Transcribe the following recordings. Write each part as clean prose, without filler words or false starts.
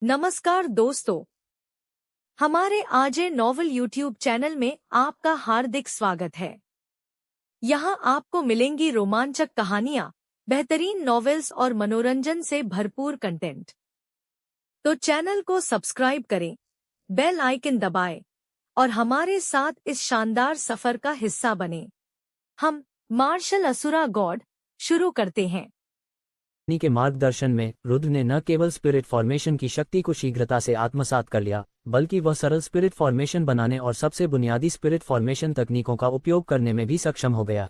नमस्कार दोस्तों, हमारे आजे नॉवल यूट्यूब चैनल में आपका हार्दिक स्वागत है। यहाँ आपको मिलेंगी रोमांचक कहानियाँ, बेहतरीन नॉवेल्स और मनोरंजन से भरपूर कंटेंट। तो चैनल को सब्सक्राइब करें, बेल आइकन दबाएं और हमारे साथ इस शानदार सफर का हिस्सा बनें। हम मार्शल असुरा गॉड शुरू करते हैं। के मार्गदर्शन में रुद्र ने न केवल स्पिरिट फॉर्मेशन की शक्ति को शीघ्रता से आत्मसात कर लिया, बल्कि वह सरल स्पिरिट फॉर्मेशन बनाने और सबसे बुनियादी स्पिरिट फॉर्मेशन तकनीकों का उपयोग करने में भी सक्षम हो गया।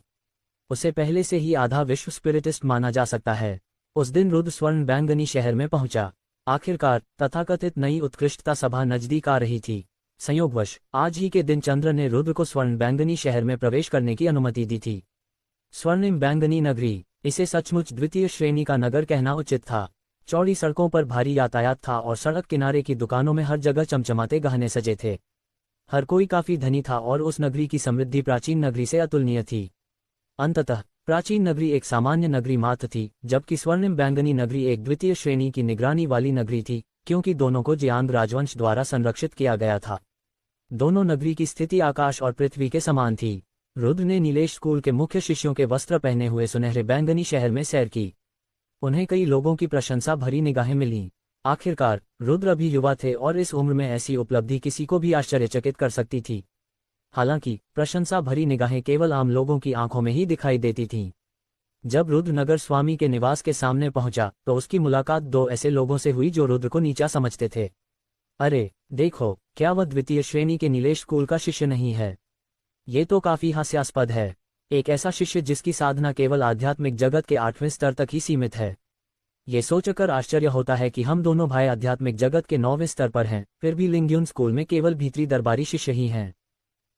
उसे पहले से ही आधा विश्व स्पिरिटिस्ट माना जा सकता है। उस दिन रुद्र स्वर्ण बैंगनी शहर में पहुंचा। आखिरकार तथाकथित नई उत्कृष्टता सभा नजदीक आ रही थी। संयोगवश आज ही के दिन चंद्र ने रुद्र को स्वर्ण बैंगनी शहर में प्रवेश करने की अनुमति दी थी। स्वर्णिम बैंगनी नगरी, इसे सचमुच द्वितीय श्रेणी का नगर कहना उचित था। चौड़ी सड़कों पर भारी यातायात था और सड़क किनारे की दुकानों में हर जगह चमचमाते गहने सजे थे। हर कोई काफी धनी था और उस नगरी की समृद्धि प्राचीन नगरी से अतुलनीय थी। अंततः प्राचीन नगरी एक सामान्य नगरी मात्र थी, जबकि स्वर्णिम बैंगनी नगरी एक द्वितीय श्रेणी की निगरानी वाली नगरी थी, क्योंकि दोनों को जियांग राजवंश द्वारा संरक्षित किया गया था। दोनों नगरी की स्थिति आकाश और पृथ्वी के समान थी। रुद्र ने नीलेश स्कूल के मुख्य शिष्यों के वस्त्र पहने हुए सुनहरे बैंगनी शहर में सैर की। उन्हें कई लोगों की प्रशंसा भरी निगाहें मिलीं। आखिरकार रुद्र अभी युवा थे और इस उम्र में ऐसी उपलब्धि किसी को भी आश्चर्यचकित कर सकती थी। हालांकि प्रशंसा भरी निगाहें केवल आम लोगों की आंखों में ही दिखाई देती थीं। जब रुद्र नगर स्वामी के निवास के सामने पहुंचा तो उसकी मुलाकात दो ऐसे लोगों से हुई जो रुद्र को नीचा समझते थे। अरे देखो, क्या वह द्वितीय श्रेणी के नीलेश स्कूल का शिष्य नहीं है? ये तो काफी हास्यास्पद है। एक ऐसा शिष्य जिसकी साधना केवल आध्यात्मिक जगत के 8वें स्तर तक ही सीमित है। ये सोचकर आश्चर्य होता है कि हम दोनों भाई आध्यात्मिक जगत के 9वें स्तर पर हैं, फिर भी लिंग्यून स्कूल में केवल भीतरी दरबारी शिष्य ही हैं।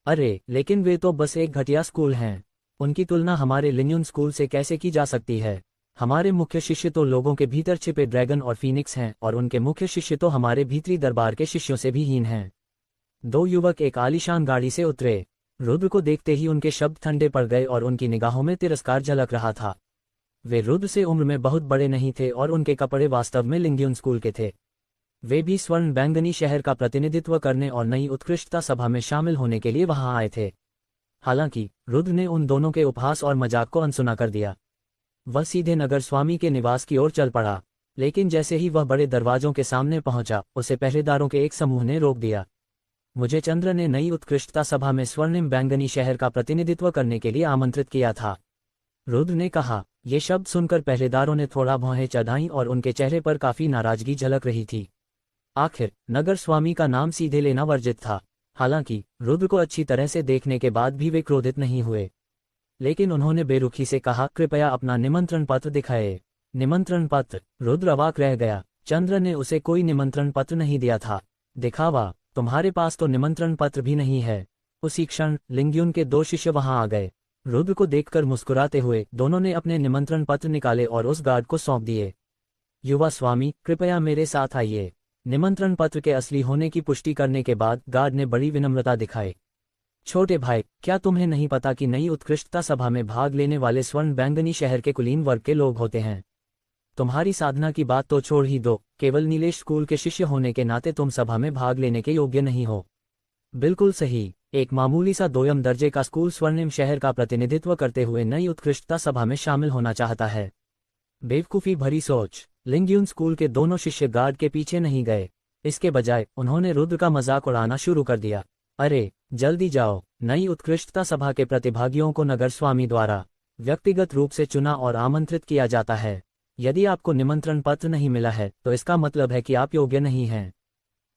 अरे लेकिन वे तो बस एक घटिया स्कूल हैं। उनकी तुलना हमारे लिंग्यून स्कूल से कैसे की जा सकती है? हमारे मुख्य शिष्य तो लोगों के भीतर छिपे ड्रैगन और फीनिक्स हैं, और उनके मुख्य शिष्य तो हमारे भीतरी दरबार के शिष्यों से भी हीन हैं। दो युवक एक आलीशान गाड़ी से उतरे। रुद्र को देखते ही उनके शब्द ठंडे पड़ गए और उनकी निगाहों में तिरस्कार झलक रहा था। वे रुद्र से उम्र में बहुत बड़े नहीं थे और उनके कपड़े वास्तव में लिंग्यून स्कूल के थे। वे भी स्वर्ण बैंगनी शहर का प्रतिनिधित्व करने और नई उत्कृष्टता सभा में शामिल होने के लिए वहां आए थे। हालांकि रुद्र ने उन दोनों के उपहास और मजाक को अनसुना कर दिया। वह सीधे नगर स्वामी के निवास की ओर चल पड़ा, लेकिन जैसे ही वह बड़े दरवाजों के सामने पहुंचा, उसे पहरेदारों के एक समूह ने रोक दिया। मुझे चंद्र ने नई उत्कृष्टता सभा में स्वर्णिम बैंगनी शहर का प्रतिनिधित्व करने के लिए आमंत्रित किया था, रुद्र ने कहा। ये शब्द सुनकर पहरेदारों ने थोड़ा भौहें चढ़ाईं और उनके चेहरे पर काफी नाराजगी झलक रही थी। आखिर नगर स्वामी का नाम सीधे लेना वर्जित था। हालांकि रुद्र को अच्छी तरह से देखने के बाद भी वे क्रोधित नहीं हुए, लेकिन उन्होंने बेरुखी से कहा, कृपया अपना निमंत्रण पत्र दिखाए। निमंत्रण पत्र? रुद्र अवाक रह गया। चंद्र ने उसे कोई निमंत्रण पत्र नहीं दिया था। दिखावा? तुम्हारे पास तो निमंत्रण पत्र भी नहीं है। उसी क्षण लिंग्यून के दो शिष्य वहां आ गए। रुद्र को देखकर मुस्कुराते हुए दोनों ने अपने निमंत्रण पत्र निकाले और उस गार्ड को सौंप दिए। युवा स्वामी, कृपया मेरे साथ आइए। निमंत्रण पत्र के असली होने की पुष्टि करने के बाद गार्ड ने बड़ी विनम्रता दिखाई। छोटे भाई, क्या तुम्हें नहीं पता कि नई उत्कृष्टता सभा में भाग लेने वाले स्वर्ण बैंगनी शहर के कुलीन वर्ग के लोग होते हैं? तुम्हारी साधना की बात तो छोड़ ही दो, केवल नीलेश स्कूल के शिष्य होने के नाते तुम सभा में भाग लेने के योग्य नहीं हो। बिल्कुल सही, एक मामूली सा दोयम दर्जे का स्कूल स्वर्णिम शहर का प्रतिनिधित्व करते हुए नई उत्कृष्टता सभा में शामिल होना चाहता है। बेवकूफी भरी सोच। लिंग्यून स्कूल के दोनों शिष्य गार्ड के पीछे नहीं गए। इसके बजाय उन्होंने रुद्र का मजाक उड़ाना शुरू कर दिया। अरे जल्दी जाओ, नई उत्कृष्टता सभा के प्रतिभागियों को नगर स्वामी द्वारा व्यक्तिगत रूप से चुना और आमंत्रित किया जाता है। यदि आपको निमंत्रण पत्र नहीं मिला है तो इसका मतलब है कि आप योग्य नहीं हैं।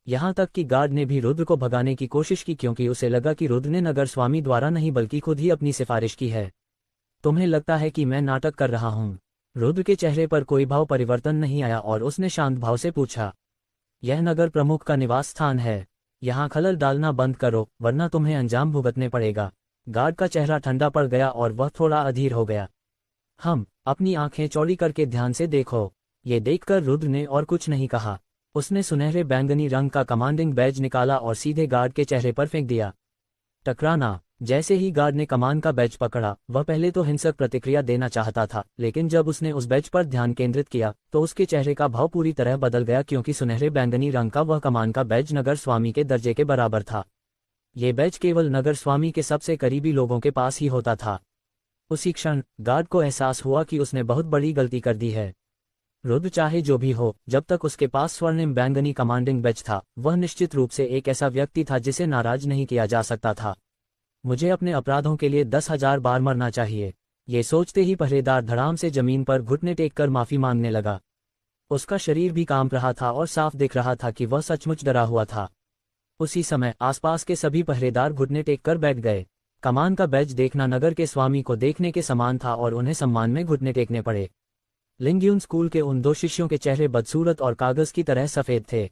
यहां तक कि गार्ड ने भी रुद्र को भगाने की कोशिश की, क्योंकि उसे लगा कि रुद्र ने नगर स्वामी द्वारा नहीं बल्कि खुद ही अपनी सिफारिश की है। तुम्हें लगता है कि मैं नाटक कर रहा हूं? रुद्र के चेहरे पर कोई भाव परिवर्तन नहीं आया और उसने शांत भाव से पूछा, यह नगर प्रमुख का निवास स्थान है। यहाँ खलल डालना बंद करो, वरना तुम्हें अंजाम भुगतने पड़ेगा। गार्ड का चेहरा ठंडा पड़ गया और वह थोड़ा अधीर हो गया। हम अपनी आंखें चौड़ी करके ध्यान से देखो। ये देखकर रुद्र ने और कुछ नहीं कहा। उसने सुनहरे बैंगनी रंग का कमांडिंग बैज निकाला और सीधे गार्ड के चेहरे पर फेंक दिया। टकराना। जैसे ही गार्ड ने कमान का बैज पकड़ा, वह पहले तो हिंसक प्रतिक्रिया देना चाहता था, लेकिन जब उसने उस बैज पर ध्यान केंद्रित किया तो उसके चेहरे का भाव पूरी तरह बदल गया, क्योंकि सुनहरे बैंगनी रंग का वह कमान का बैज नगर स्वामी के दर्जे के बराबर था। ये बैज केवल नगर स्वामी के सबसे करीबी लोगों के पास ही होता था। उसी क्षण गार्ड को एहसास हुआ कि उसने बहुत बड़ी गलती कर दी है। रुद्र चाहे जो भी हो, जब तक उसके पास स्वर्णिम बैंगनी कमांडिंग बैज था, वह निश्चित रूप से एक ऐसा व्यक्ति था जिसे नाराज नहीं किया जा सकता था। मुझे अपने अपराधों के लिए 10,000 बार मरना चाहिए, ये सोचते ही पहरेदार धड़ाम से जमीन पर घुटने टेक कर माफी मांगने लगा। उसका शरीर भी कांप रहा था और साफ दिख रहा था कि वह सचमुच डरा हुआ था। उसी समय आसपास के सभी पहरेदार घुटने टेक कर बैठ गए। कमान का बैज देखना नगर के स्वामी को देखने के समान था और उन्हें सम्मान में घुटने टेकने पड़े। लिंग्यून स्कूल के उन 2 शिष्यों के चेहरे बदसूरत और कागज की तरह सफेद थे।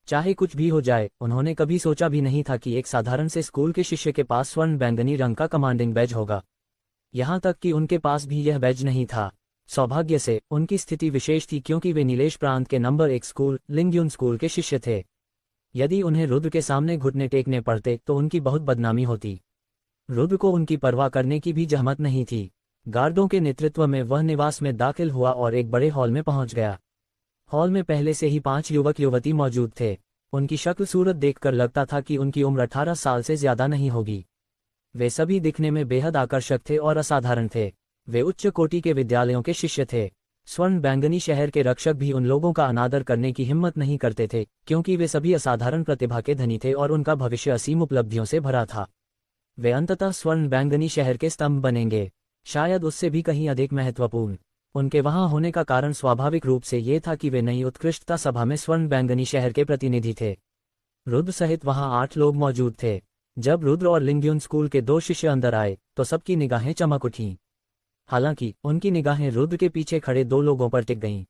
चाहे कुछ भी हो जाए, उन्होंने कभी सोचा भी नहीं था कि एक साधारण से स्कूल के शिष्य के पास स्वर्ण बैंगनी रंग का कमांडिंग बैज होगा। यहाँ तक कि उनके पास भी यह बैज नहीं था। सौभाग्य से उनकी स्थिति विशेष थी, क्योंकि वे नीलेश प्रांत के नंबर 1 स्कूल लिंग्यून स्कूल के शिष्य थे। यदि उन्हें रुद्र के सामने घुटने टेकने पड़ते तो उनकी बहुत बदनामी होती। रुद्र को उनकी परवाह करने की भी जहमत नहीं थी। गार्डों के नेतृत्व में वह निवास में दाखिल हुआ और एक बड़े हॉल में पहुंच गया। हॉल में पहले से ही 5 युवक युवती मौजूद थे। उनकी शक्ल सूरत देखकर लगता था कि उनकी उम्र 18 साल से ज्यादा नहीं होगी। वे सभी दिखने में बेहद आकर्षक थे और असाधारण थे। वे उच्च कोटि के विद्यालयों के शिष्य थे। स्वर्ण बैंगनी शहर के रक्षक भी उन लोगों का अनादर करने की हिम्मत नहीं करते थे, क्योंकि वे सभी असाधारण प्रतिभा के धनी थे और उनका भविष्य असीम उपलब्धियों से भरा था। वे अंततः स्वर्ण बैंगनी शहर के स्तंभ बनेंगे, शायद उससे भी कहीं अधिक महत्वपूर्ण। उनके वहां होने का कारण स्वाभाविक रूप से ये था कि वे नई उत्कृष्टता सभा में स्वर्ण बैंगनी शहर के प्रतिनिधि थे। रुद्र सहित वहां 8 लोग मौजूद थे। जब रुद्र और लिंग्यून स्कूल के 2 शिष्य अंदर आए तो सबकी निगाहें चमक उठीं। हालांकि उनकी निगाहें रुद्र के पीछे खड़े 2 लोगों पर टिक गईं।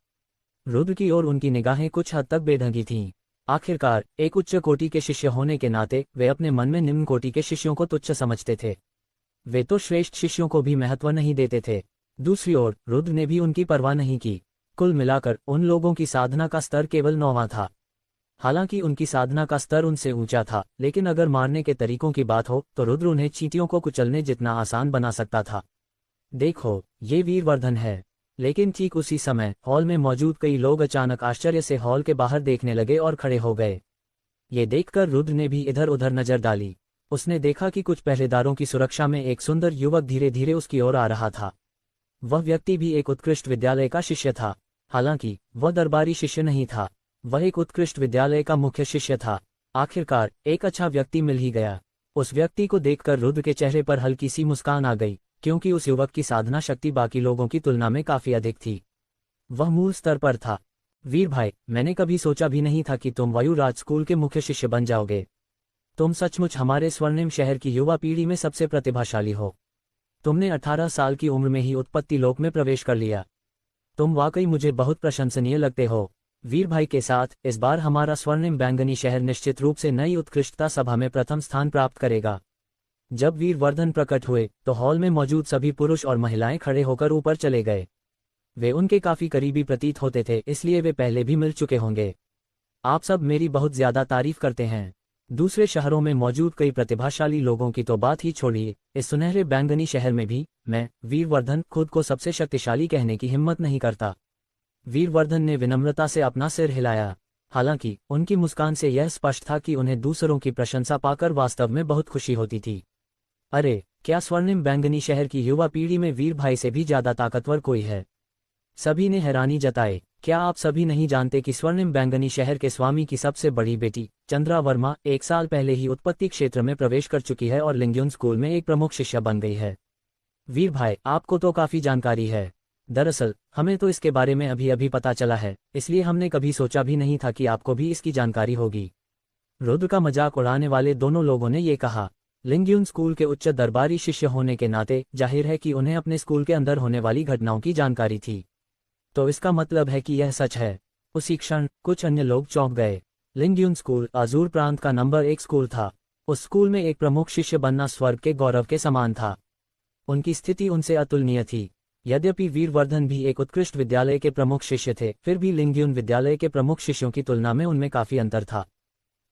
रुद्र की ओर उनकी निगाहें कुछ हद तक बेढंगी थीं। आखिरकार एक उच्च कोटि के शिष्य होने के नाते वे अपने मन में निम्न कोटि के शिष्यों को तुच्छ समझते थे। वे तो श्रेष्ठ शिष्यों को भी महत्व नहीं देते थे। दूसरी ओर रुद्र ने भी उनकी परवाह नहीं की। कुल मिलाकर उन लोगों की साधना का स्तर केवल 9वां था। हालांकि उनकी साधना का स्तर उनसे ऊंचा था, लेकिन अगर मारने के तरीकों की बात हो तो रुद्र उन्हें चींटियों को कुचलने जितना आसान बना सकता था। देखो, ये वीरवर्धन है। लेकिन ठीक उसी समय हॉल में मौजूद कई लोग अचानक आश्चर्य से हॉल के बाहर देखने लगे और खड़े हो गए। ये देखकर रुद्र ने भी इधर उधर नजर डाली। उसने देखा कि कुछ पहरेदारों की सुरक्षा में एक सुंदर युवक धीरे धीरे उसकी ओर आ रहा था। वह व्यक्ति भी एक उत्कृष्ट विद्यालय का शिष्य था। हालांकि वह दरबारी शिष्य नहीं था, वह एक उत्कृष्ट विद्यालय का मुख्य शिष्य था। आखिरकार एक अच्छा व्यक्ति मिल ही गया। उस व्यक्ति को देखकर रुद्र के चेहरे पर हल्की सी मुस्कान आ गई, क्योंकि उस युवक की साधना शक्ति बाकी लोगों की तुलना में काफी अधिक थी। वह मूल स्तर पर था। वीर भाई, मैंने कभी सोचा भी नहीं था कि तुम वायुराज स्कूल के मुख्य शिष्य बन जाओगे। तुम सचमुच हमारे स्वर्णिम शहर की युवा पीढ़ी में सबसे प्रतिभाशाली हो। तुमने 18 साल की उम्र में ही उत्पत्ति लोक में प्रवेश कर लिया। तुम वाकई मुझे बहुत प्रशंसनीय लगते हो। वीर भाई के साथ इस बार हमारा स्वर्णिम बैंगनी शहर निश्चित रूप से नई उत्कृष्टता सभा में प्रथम स्थान प्राप्त करेगा। जब वीरवर्धन प्रकट हुए तो हॉल में मौजूद सभी पुरुष और महिलाएं खड़े होकर ऊपर चले गए। वे उनके काफी करीबी प्रतीत होते थे, इसलिए वे पहले भी मिल चुके होंगे। आप सब मेरी बहुत ज्यादा तारीफ करते हैं। दूसरे शहरों में मौजूद कई प्रतिभाशाली लोगों की तो बात ही छोड़िए, इस सुनहरे बैंगनी शहर में भी मैं वीरवर्धन खुद को सबसे शक्तिशाली कहने की हिम्मत नहीं करता। वीरवर्धन ने विनम्रता से अपना सिर हिलाया। हालांकि उनकी मुस्कान से यह स्पष्ट था कि उन्हें दूसरों की प्रशंसा पाकर वास्तव में बहुत खुशी होती थी। अरे, क्या स्वर्णिम बैंगनी शहर की युवा पीढ़ी में वीर भाई से भी ज्यादा ताकतवर कोई है? सभी ने हैरानी जताई। क्या आप सभी नहीं जानते कि स्वर्णिम बैंगनी शहर के स्वामी की सबसे बड़ी बेटी चंद्रा वर्मा 1 साल पहले ही उत्पत्ति क्षेत्र में प्रवेश कर चुकी है और लिंग्यून स्कूल में एक प्रमुख शिष्या बन गई है? वीर भाई, आपको तो काफी जानकारी है। दरअसल हमें तो इसके बारे में अभी अभी पता चला है, इसलिए हमने कभी सोचा भी नहीं था कि आपको भी इसकी जानकारी होगी। रुद्र का मजाक उड़ाने वाले दोनों लोगों ने ये कहा। लिंग्यून स्कूल के उच्च दरबारी शिष्य होने के नाते जाहिर है कि उन्हें अपने स्कूल के अंदर होने वाली घटनाओं की जानकारी थी। तो इसका मतलब है कि यह सच है। उसी क्षण कुछ अन्य लोग चौंक गए। लिंग्यून स्कूल आजूर प्रांत का नंबर 1 स्कूल था। उस स्कूल में एक प्रमुख शिष्य बनना स्वर्ग के गौरव के समान था। उनकी स्थिति उनसे अतुलनीय थी। यद्यपि वीरवर्धन भी एक उत्कृष्ट विद्यालय के प्रमुख शिष्य थे, फिर भी लिंग्यून विद्यालय के प्रमुख शिष्यों की तुलना में उनमें काफी अंतर था।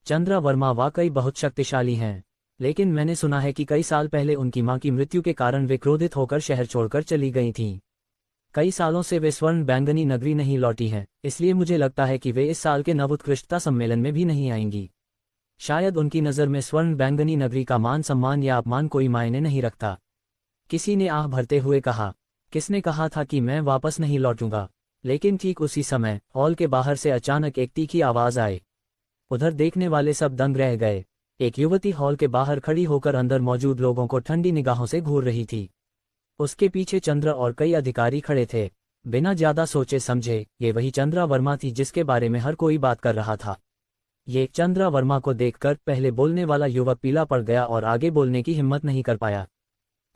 चंद्रा वर्मा वाकई बहुत शक्तिशाली हैं। लेकिन मैंने सुना है कि कई साल पहले उनकी मां की मृत्यु के कारण वे क्रोधित होकर शहर छोड़कर चली गई थीं। कई सालों से वे स्वर्ण बैंगनी नगरी नहीं लौटी हैं, इसलिए मुझे लगता है कि वे इस साल के नवोत्कृष्टता सम्मेलन में भी नहीं आएंगी। शायद उनकी नज़र में स्वर्ण बैंगनी नगरी का मान सम्मान या अपमान कोई मायने नहीं रखता। किसी ने आह भरते हुए कहा, किसने कहा था कि मैं वापस नहीं लौटूंगा? लेकिन ठीक उसी समय हॉल के बाहर से अचानक एक तीखी आवाज आई। उधर देखने वाले सब दंग रह गए। एक युवती हॉल के बाहर खड़ी होकर अंदर मौजूद लोगों को ठंडी निगाहों से घूर रही थी। उसके पीछे चंद्र और कई अधिकारी खड़े थे। बिना ज्यादा सोचे समझे ये वही चंद्रा वर्मा थी जिसके बारे में हर कोई बात कर रहा था। ये चंद्रा वर्मा को देखकर पहले बोलने वाला युवक पीला पड़ गया और आगे बोलने की हिम्मत नहीं कर पाया।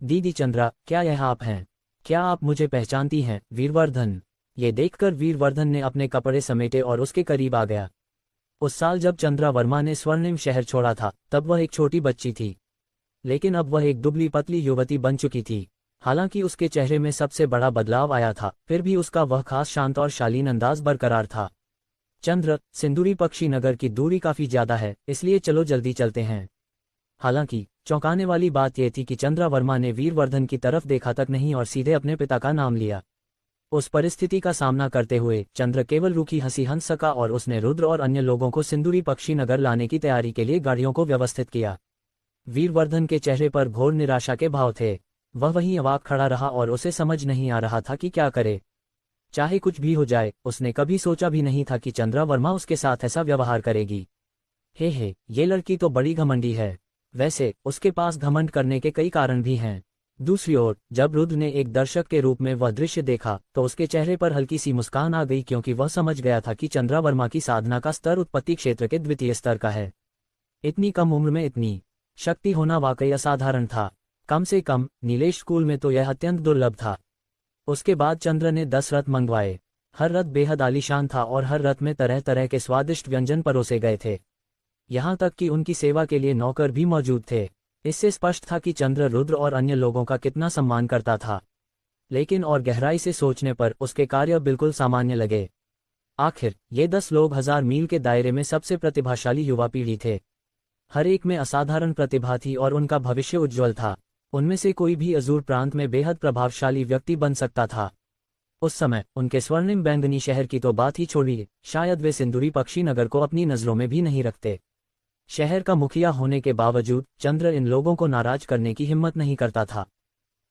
दीदी चंद्रा, क्या यह आप हैं? क्या आप मुझे पहचानती हैं? वीरवर्धन। ये देखकर वीरवर्धन ने अपने कपड़े समेटे और उसके करीब आ गया। उस साल जब चंद्रा वर्मा ने स्वर्णिम शहर छोड़ा था तब वह एक छोटी बच्ची थी, लेकिन अब वह एक दुबली पतली युवती बन चुकी थी। हालांकि उसके चेहरे में सबसे बड़ा बदलाव आया था, फिर भी उसका वह खास शांत और शालीन अंदाज बरकरार था। चंद्र, सिंदूरी पक्षी नगर की दूरी काफी ज्यादा है, इसलिए चलो जल्दी चलते हैं। हालांकि चौंकाने वाली बात यह थी कि चंद्रा वर्मा ने वीरवर्धन की तरफ देखा तक नहीं और सीधे अपने पिता का नाम लिया। उस परिस्थिति का सामना करते हुए चंद्र केवल रूखी हंसी हंस सका और उसने रुद्र और अन्य लोगों को सिंदूरी पक्षी नगर लाने की तैयारी के लिए गाड़ियों को व्यवस्थित किया। वीरवर्धन के चेहरे पर घोर निराशा के भाव थे। वह वहीं अवाक खड़ा रहा और उसे समझ नहीं आ रहा था कि क्या करे। चाहे कुछ भी हो जाए, उसने कभी सोचा भी नहीं था कि चंद्रा वर्मा उसके साथ ऐसा व्यवहार करेगी। हे, ये लड़की तो बड़ी घमंडी है। वैसे उसके पास घमंड करने के कई कारण भी हैं। दूसरी ओर जब रुद्र ने एक दर्शक के रूप में वह दृश्य देखा तो उसके चेहरे पर हल्की सी मुस्कान आ गई, क्योंकि वह समझ गया था कि चंद्रा वर्मा की साधना का स्तर उत्पत्ति क्षेत्र के द्वितीय स्तर का है। इतनी कम उम्र में इतनी शक्ति होना वाकई असाधारण था। कम से कम नीलेश स्कूल में तो यह अत्यंत दुर्लभ था। उसके बाद चंद्र ने 10 रथ मंगवाए। हर रथ बेहद आलीशान था और हर रथ में तरह तरह के स्वादिष्ट व्यंजन परोसे गए थे। यहाँ तक कि उनकी सेवा के लिए नौकर भी मौजूद थे। इससे स्पष्ट था कि चंद्र रुद्र और अन्य लोगों का कितना सम्मान करता था। लेकिन और गहराई से सोचने पर उसके कार्य बिल्कुल सामान्य लगे। आखिर ये 10 लोग 1000 मील के दायरे में सबसे प्रतिभाशाली युवा पीढ़ी थे। हर एक में असाधारण प्रतिभा थी और उनका भविष्य उज्ज्वल था। उनमें से कोई भी अजूर प्रांत में बेहद प्रभावशाली व्यक्ति बन सकता था। उस समय उनके स्वर्णिम बैंगनी शहर की तो बात ही छोड़िए, शायद वे सिंदूरी पक्षी नगर को अपनी नजरों में भी नहीं रखते। शहर का मुखिया होने के बावजूद चंद्र इन लोगों को नाराज करने की हिम्मत नहीं करता था।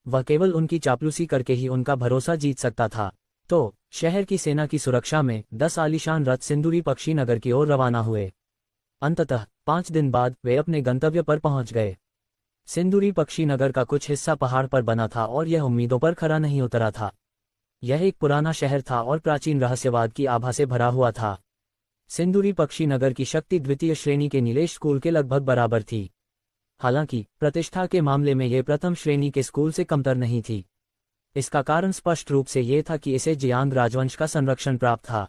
वह केवल उनकी चापलूसी करके ही उनका भरोसा जीत सकता था। तो शहर की सेना की सुरक्षा में 10 आलीशान रथ सिंदूरी पक्षी नगर की ओर रवाना हुए। अंततः 5 दिन बाद वे अपने गंतव्य पर पहुंच गए। सिंदूरी पक्षी नगर का कुछ हिस्सा पहाड़ पर बना था और यह उम्मीदों पर खरा नहीं उतरा था। यह एक पुराना शहर था और प्राचीन रहस्यवाद की आभा से भरा हुआ था। सिंदूरी पक्षी नगर की शक्ति द्वितीय श्रेणी के नीलेश स्कूल के लगभग बराबर थी। हालांकि प्रतिष्ठा के मामले में ये प्रथम श्रेणी के स्कूल से कमतर नहीं थी। इसका कारण स्पष्ट रूप से ये था कि इसे जियांग राजवंश का संरक्षण प्राप्त था।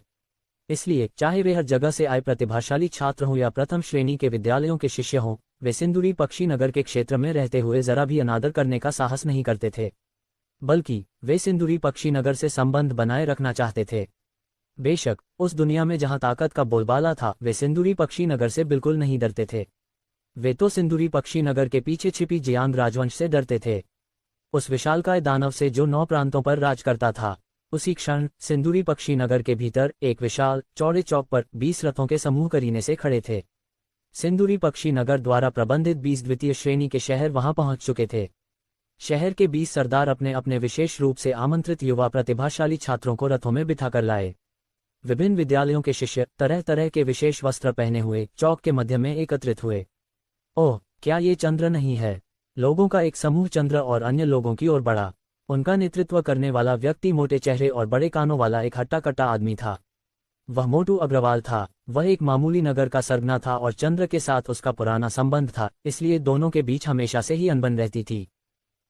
इसलिए चाहे वे हर जगह से आए प्रतिभाशाली छात्र हों या प्रथम श्रेणी के विद्यालयों के शिष्य हों, वे सिंदूरी पक्षी नगर के क्षेत्र में रहते हुए जरा भी अनादर करने का साहस नहीं करते थे, बल्कि वे सिंदूरी पक्षी नगर से संबंध बनाए रखना चाहते थे। बेशक उस दुनिया में जहां ताकत का बोलबाला था, वे सिंदूरी पक्षी नगर से बिल्कुल नहीं डरते थे। वे तो सिंदूरी पक्षी नगर के पीछे छिपी जियांग राजवंश से डरते थे, उस विशालकाय दानव से जो 9 प्रांतों पर राज करता था। उसी क्षण सिंदूरी पक्षी नगर के भीतर एक विशाल चौड़े चौक पर 20 रथों के समूह करीने से खड़े थे। सिंदूरी पक्षी नगर द्वारा प्रबंधित 20 द्वितीय श्रेणी के शहर वहां पहुंच चुके थे। शहर के 20 सरदार अपने अपने विशेष रूप से आमंत्रित युवा प्रतिभाशाली छात्रों को रथों में बिठाकर लाए। विभिन्न विद्यालयों के शिष्य तरह तरह के विशेष वस्त्र पहने हुए चौक के मध्य में एकत्रित हुए। ओह, क्या ये चंद्र नहीं है? लोगों का एक समूह चंद्र और अन्य लोगों की ओर बढ़ा। उनका नेतृत्व करने वाला व्यक्ति मोटे चेहरे और बड़े कानों वाला एक हट्टा कट्टा आदमी था। वह मोटू अग्रवाल था। वह एक मामूली नगर का सरगना था और चंद्र के साथ उसका पुराना संबंध था, इसलिए दोनों के बीच हमेशा से ही अनबन रहती थी।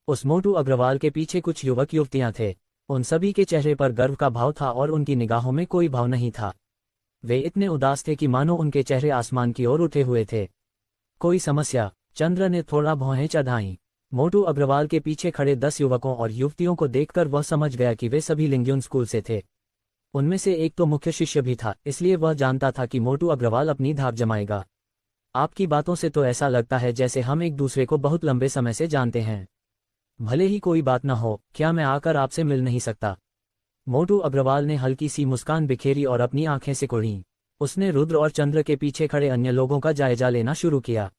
उस मोटू अग्रवाल के पीछे कुछ युवक युवतियां थे। उन सभी के चेहरे पर गर्व का भाव था और उनकी निगाहों में कोई भाव नहीं था। वे इतने उदास थे कि मानो उनके चेहरे आसमान की ओर उठे हुए थे। कोई समस्या? चंद्र ने थोड़ा भौहें चढ़ाईं। मोटू अग्रवाल के पीछे खड़े 10 युवकों और युवतियों को देखकर वह समझ गया कि वे सभी लिंग्यून स्कूल से थे। उनमें से एक तो मुख्य शिष्य भी था, इसलिए वह जानता था कि मोटू अग्रवाल अपनी धाक जमाएगा। आपकी बातों से तो ऐसा लगता है जैसे हम एक दूसरे को बहुत लंबे समय से जानते हैं। भले ही कोई बात न हो, क्या मैं आकर आपसे मिल नहीं सकता? मोटू अग्रवाल ने हल्की सी मुस्कान बिखेरी और अपनी आंखें सिकुड़ी। उसने रुद्र और चंद्र के पीछे खड़े अन्य लोगों का जायजा लेना शुरू किया।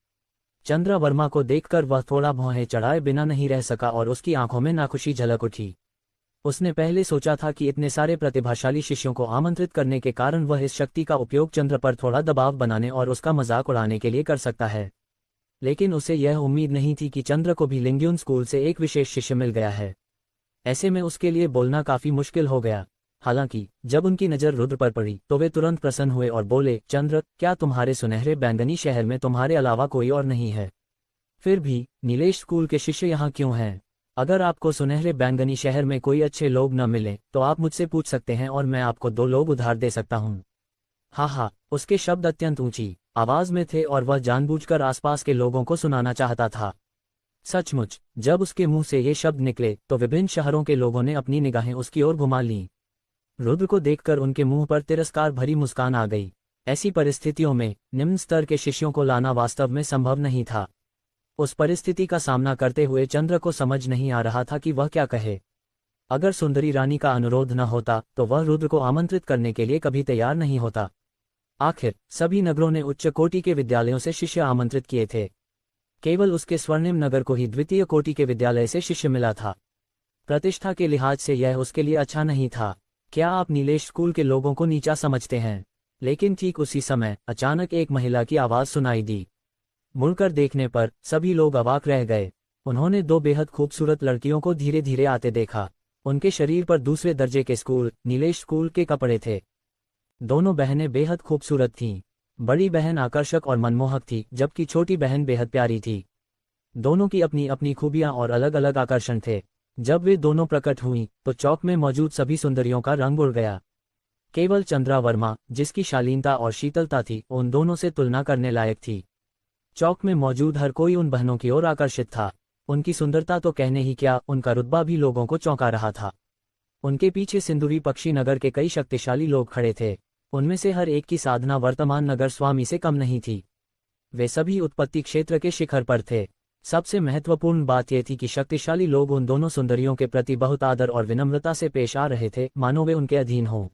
चंद्र वर्मा को देखकर वह थोड़ा भौहें चढ़ाए बिना नहीं रह सका और उसकी आंखों में नाखुशी झलक उठी। उसने पहले सोचा था कि इतने सारे प्रतिभाशाली शिष्यों को आमंत्रित करने के कारण वह इस शक्ति का उपयोग चंद्र पर थोड़ा दबाव बनाने और उसका मजाक उड़ाने के लिए कर सकता है, लेकिन उसे यह उम्मीद नहीं थी कि चंद्र को भी लिंग्यून स्कूल से एक विशेष शिष्य मिल गया है। ऐसे में उसके लिए बोलना काफी मुश्किल हो गया। हालांकि जब उनकी नज़र रुद्र पर पड़ी तो वे तुरंत प्रसन्न हुए और बोले, चंद्र, क्या तुम्हारे सुनहरे बैंगनी शहर में तुम्हारे अलावा कोई और नहीं है? फिर भी नीलेश स्कूल के शिष्य यहाँ क्यों हैं? अगर आपको सुनहरे बैंगनी शहर में कोई अच्छे लोग न मिले तो आप मुझसे पूछ सकते हैं और मैं आपको 2 लोग उधार दे सकता हूँ। हा, उसके शब्द अत्यंत ऊंची आवाज में थे और वह जानबूझकर आसपास के लोगों को सुनाना चाहता था। सचमुच, जब उसके मुंह से ये शब्द निकले तो विभिन्न शहरों के लोगों ने अपनी निगाहें उसकी ओर घुमा लीं। रुद्र को देखकर उनके मुंह पर तिरस्कार भरी मुस्कान आ गई। ऐसी परिस्थितियों में निम्न स्तर के शिष्यों को लाना वास्तव में संभव नहीं था। उस परिस्थिति का सामना करते हुए चंद्र को समझ नहीं आ रहा था कि वह क्या कहे। अगर सुंदरी रानी का अनुरोध न होता तो वह रुद्र को आमंत्रित करने के लिए कभी तैयार नहीं होता। आखिर सभी नगरों ने उच्च कोटि के विद्यालयों से शिष्य आमंत्रित किए थे, केवल उसके स्वर्णिम नगर को ही द्वितीय कोटि के विद्यालय से शिष्य मिला था। प्रतिष्ठा के लिहाज से यह उसके लिए अच्छा नहीं था। क्या आप नीलेश स्कूल के लोगों को नीचा समझते हैं? लेकिन ठीक उसी समय अचानक एक महिला की आवाज सुनाई दी। मुड़कर देखने पर सभी लोग अवाक रह गए। उन्होंने 2 बेहद खूबसूरत लड़कियों को धीरे धीरे आते देखा। उनके शरीर पर दूसरे दर्जे के स्कूल नीलेश स्कूल के कपड़े थे। दोनों बहनें बेहद खूबसूरत थीं। बड़ी बहन आकर्षक और मनमोहक थी, जबकि छोटी बहन बेहद प्यारी थी। दोनों की अपनी अपनी खूबियां और अलग अलग आकर्षण थे। जब वे दोनों प्रकट हुईं तो चौक में मौजूद सभी सुंदरियों का रंग उड़ गया। केवल चंद्रा वर्मा, जिसकी शालीनता और शीतलता थी, उन दोनों से तुलना करने लायक थी। चौक में मौजूद हर कोई उन बहनों की ओर आकर्षित था। उनकी सुंदरता तो कहने ही क्या, उनका रुतबा भी लोगों को चौंका रहा था। उनके पीछे सिंदूरी पक्षी नगर के कई शक्तिशाली लोग खड़े थे। उनमें से हर एक की साधना वर्तमान नगर स्वामी से कम नहीं थी। वे सभी उत्पत्ति क्षेत्र के शिखर पर थे। सबसे महत्वपूर्ण बात यह थी कि शक्तिशाली लोग उन दोनों सुंदरियों के प्रति बहुत आदर और विनम्रता से पेश आ रहे थे, मानो वे उनके अधीन हों।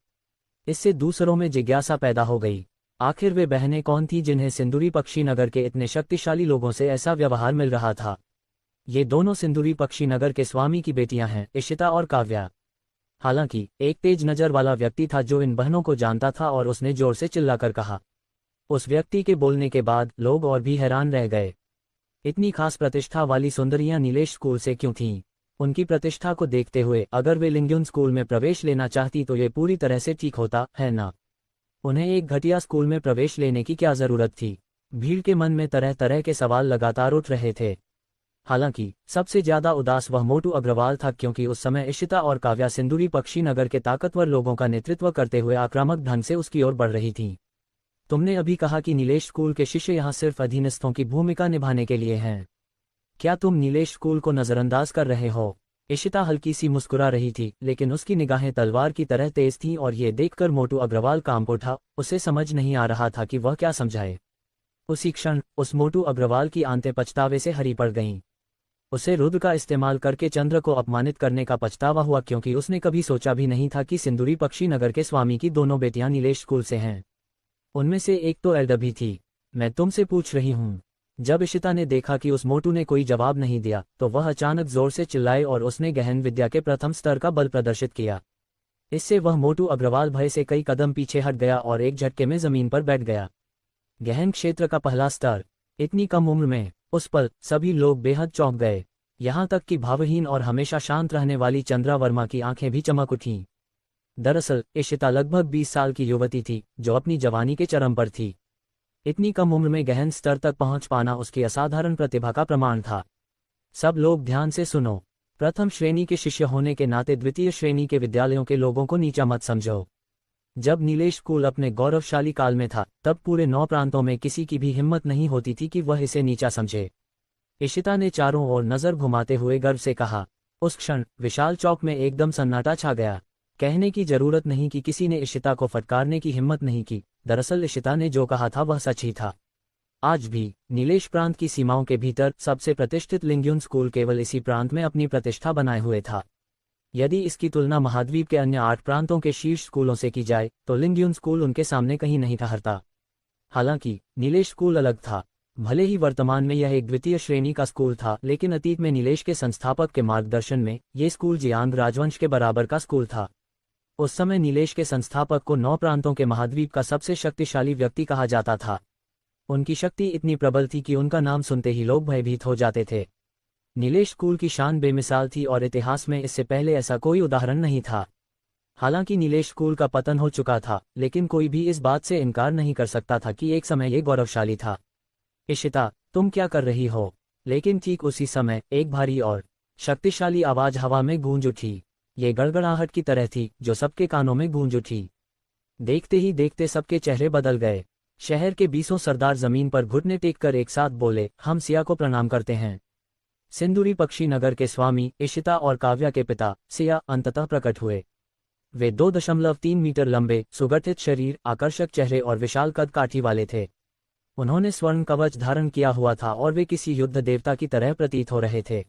इससे दूसरों में जिज्ञासा पैदा हो गई। आखिर वे बहनें कौन थीं जिन्हें सिंदूरी पक्षी नगर के इतने शक्तिशाली लोगों से ऐसा व्यवहार मिल रहा था? ये दोनों सिंदूरी पक्षी नगर के स्वामी की बेटियां हैं, इशिता और काव्या। हालांकि एक तेज नजर वाला व्यक्ति था जो इन बहनों को जानता था और उसने जोर से चिल्लाकर कहा। उस व्यक्ति के बोलने के बाद लोग और भी हैरान रह गए। इतनी खास प्रतिष्ठा वाली सुंदरियां नीलेश स्कूल से क्यों थीं? उनकी प्रतिष्ठा को देखते हुए अगर वे लिंग्यून स्कूल में प्रवेश लेना चाहती तो ये पूरी तरह से ठीक होता, है ना? उन्हें एक घटिया स्कूल में प्रवेश लेने की क्या जरूरत थी? भीड़ के मन में तरह तरह के सवाल लगातार उठ रहे थे। हालांकि सबसे ज्यादा उदास वह मोटू अग्रवाल था, क्योंकि उस समय इशिता और काव्या सिंदूरी पक्षी नगर के ताकतवर लोगों का नेतृत्व करते हुए आक्रामक ढंग से उसकी ओर बढ़ रही थीं। तुमने अभी कहा कि नीलेश स्कूल के शिष्य यहाँ सिर्फ अधीनस्थों की भूमिका निभाने के लिए हैं। क्या तुम नीलेश स्कूल को नजरअंदाज कर रहे हो? इशिता हल्की सी मुस्कुरा रही थी, लेकिन उसकी निगाहें तलवार की तरह तेज थीं और ये देखकर मोटू अग्रवाल कांप उठा। उसे समझ नहीं आ रहा था कि वह क्या समझाए। उसी क्षण उस मोटू अग्रवाल की आंतें पछतावे से हरी पड़ गईं। उसे रुद्र का इस्तेमाल करके चंद्र को अपमानित करने का पछतावा हुआ, क्योंकि उसने कभी सोचा भी नहीं था कि सिंदूरी पक्षी नगर के स्वामी की दोनों बेटियां नीलेश स्कूल से हैं। उनमें से एक तो एल्डबी थी। मैं तुमसे पूछ रही हूँ। जब इशिता ने देखा कि उस मोटू ने कोई जवाब नहीं दिया तो वह अचानक जोर से चिल्लाई और उसने गहन विद्या के प्रथम स्तर का बल प्रदर्शित किया। इससे वह मोटू अग्रवाल भय से कई कदम पीछे हट गया और एक झटके में जमीन पर बैठ गया। गहन क्षेत्र का पहला स्तर। इतनी कम उम्र में। उस पल सभी लोग बेहद चौंक गए। यहाँ तक कि भावहीन और हमेशा शांत रहने वाली चंद्रा वर्मा की आंखें भी चमक उठीं। दरअसल इशिता लगभग 20 साल की युवती थी जो अपनी जवानी के चरम पर थी। इतनी कम उम्र में गहन स्तर तक पहुंच पाना उसकी असाधारण प्रतिभा का प्रमाण था। सब लोग ध्यान से सुनो। प्रथम श्रेणी के शिष्य होने के नाते द्वितीय श्रेणी के विद्यालयों के लोगों को नीचा मत समझो। जब नीलेश स्कूल अपने गौरवशाली काल में था तब पूरे 9 प्रांतों में किसी की भी हिम्मत नहीं होती थी कि वह इसे नीचा समझे। इशिता ने चारों ओर नजर घुमाते हुए गर्व से कहा। उस क्षण विशाल चौक में एकदम सन्नाटा छा गया। कहने की जरूरत नहीं कि किसी ने इशिता को फटकारने की हिम्मत नहीं की। दरअसल इशिता ने जो कहा था वह सच ही था। आज भी नीलेश प्रांत की सीमाओं के भीतर सबसे प्रतिष्ठित लिंग्यून स्कूल केवल इसी प्रांत में अपनी प्रतिष्ठा बनाए हुए था। यदि इसकी तुलना महाद्वीप के अन्य 8 प्रांतों के शीर्ष स्कूलों से की जाए तो लिंग्यून स्कूल उनके सामने कहीं नहीं ठहरता। हालांकि नीलेश स्कूल अलग था। भले ही वर्तमान में यह एक द्वितीय श्रेणी का स्कूल था, लेकिन अतीत में नीलेश के संस्थापक के मार्गदर्शन में ये स्कूल जियांग राजवंश के बराबर का स्कूल था। उस समय नीलेश के संस्थापक को 9 प्रांतों के महाद्वीप का सबसे शक्तिशाली व्यक्ति कहा जाता था। उनकी शक्ति इतनी प्रबल थी कि उनका नाम सुनते ही लोग भयभीत हो जाते थे। नीलेश स्कूल की शान बेमिसाल थी और इतिहास में इससे पहले ऐसा कोई उदाहरण नहीं था। हालांकि नीलेश स्कूल का पतन हो चुका था, लेकिन कोई भी इस बात से इनकार नहीं कर सकता था कि एक समय ये गौरवशाली था। इशिता, तुम क्या कर रही हो? लेकिन ठीक उसी समय एक भारी और शक्तिशाली आवाज हवा में गूंज उठी। ये गड़गड़ाहट की तरह थी जो सबके कानों में गूंज उठी। देखते ही देखते सबके चेहरे बदल गए। शहर के 20 सरदार जमीन पर घुटने टेककर एक साथ बोले, हम सिया को प्रणाम करते हैं। सिंदूरी पक्षी नगर के स्वामी इशिता और काव्या के पिता सिया अंततः प्रकट हुए। वे 2.3 मीटर लंबे, सुगठित शरीर, आकर्षक चेहरे और विशाल कद काठी वाले थे। उन्होंने स्वर्ण कवच धारण किया हुआ था और वे किसी युद्ध देवता की तरह प्रतीत हो रहे थे।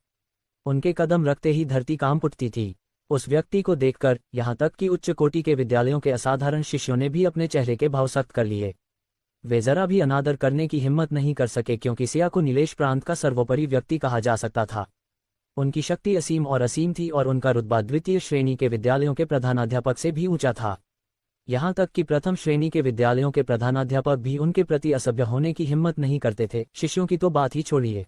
उनके कदम रखते ही धरती कांप उठती थी। उस व्यक्ति को देखकर यहाँ तक कि उच्च कोटि के विद्यालयों के असाधारण शिष्यों ने भी अपने चेहरे के भाव सख्त कर लिए। वे जरा भी अनादर करने की हिम्मत नहीं कर सके, क्योंकि सिया को नीलेश प्रांत का सर्वोपरि व्यक्ति कहा जा सकता था। उनकी शक्ति असीम और असीम थी और उनका रुतबा द्वितीय श्रेणी के विद्यालयों के प्रधानाध्यापक से भी ऊंचा था। यहाँ तक कि प्रथम श्रेणी के विद्यालयों के प्रधानाध्यापक भी उनके प्रति असभ्य होने की हिम्मत नहीं करते थे। शिष्यों की तो बात ही छोड़िए।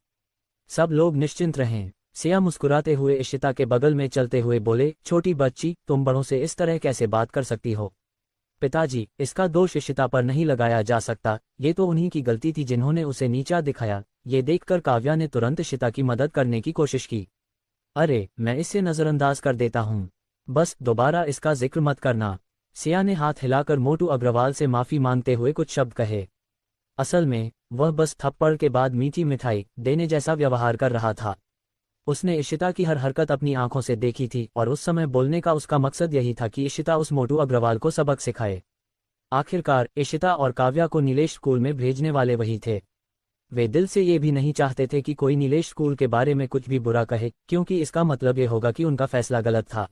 सब लोग निश्चिंत रहें। सिया मुस्कुराते हुए इशिता के बगल में चलते हुए बोले, छोटी बच्ची, तुम बड़ों से इस तरह कैसे बात कर सकती हो? पिताजी, इसका दोष इशिता पर नहीं लगाया जा सकता। ये तो उन्हीं की गलती थी जिन्होंने उसे नीचा दिखाया। ये देखकर काव्या ने तुरंत इशिता की मदद करने की कोशिश की। अरे, मैं इसे नजरअंदाज कर देता हूँ। बस दोबारा इसका जिक्र मत करना। सिया ने हाथ हिलाकर मोटू अग्रवाल से माफी मांगते हुए कुछ शब्द कहे। असल में वह बस थप्पड़ के बाद मीठी मिठाई देने जैसा व्यवहार कर रहा था। उसने इशिता की हर हरकत अपनी आंखों से देखी थी और उस समय बोलने का उसका मकसद यही था कि इशिता उस मोटू अग्रवाल को सबक सिखाए। आखिरकार इशिता और काव्या को नीलेश स्कूल में भेजने वाले वही थे। वे दिल से ये भी नहीं चाहते थे कि कोई नीलेश स्कूल के बारे में कुछ भी बुरा कहे, क्योंकि इसका मतलब ये होगा कि उनका फैसला गलत था।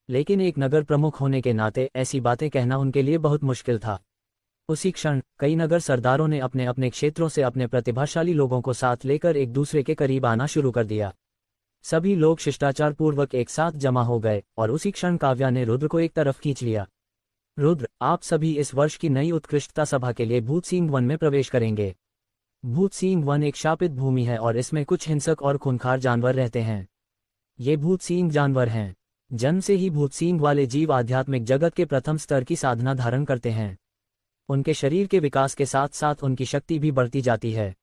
लेकिन एक नगर प्रमुख होने के नाते ऐसी बातें कहना उनके लिए बहुत मुश्किल था। उसी क्षण कई नगर सरदारों ने अपने अपने क्षेत्रों से अपने प्रतिभाशाली लोगों को साथ लेकर एक दूसरे के करीब आना शुरू कर दिया। सभी लोग शिष्टाचार पूर्वक एक साथ जमा हो गए और उसी क्षण काव्या ने रुद्र को एक तरफ खींच लिया। रुद्र, आप सभी इस वर्ष की नई उत्कृष्टता सभा के लिए भूत सिंह वन में प्रवेश करेंगे। भूत सिंह वन एक शापित भूमि है और इसमें कुछ हिंसक और खूंखार जानवर रहते हैं। ये भूत सिंह जानवर हैं। जन्म से ही भूत सिंह वाले जीव आध्यात्मिक जगत के प्रथम स्तर की साधना धारण करते हैं। उनके शरीर के विकास के साथ साथ उनकी शक्ति भी बढ़ती जाती है।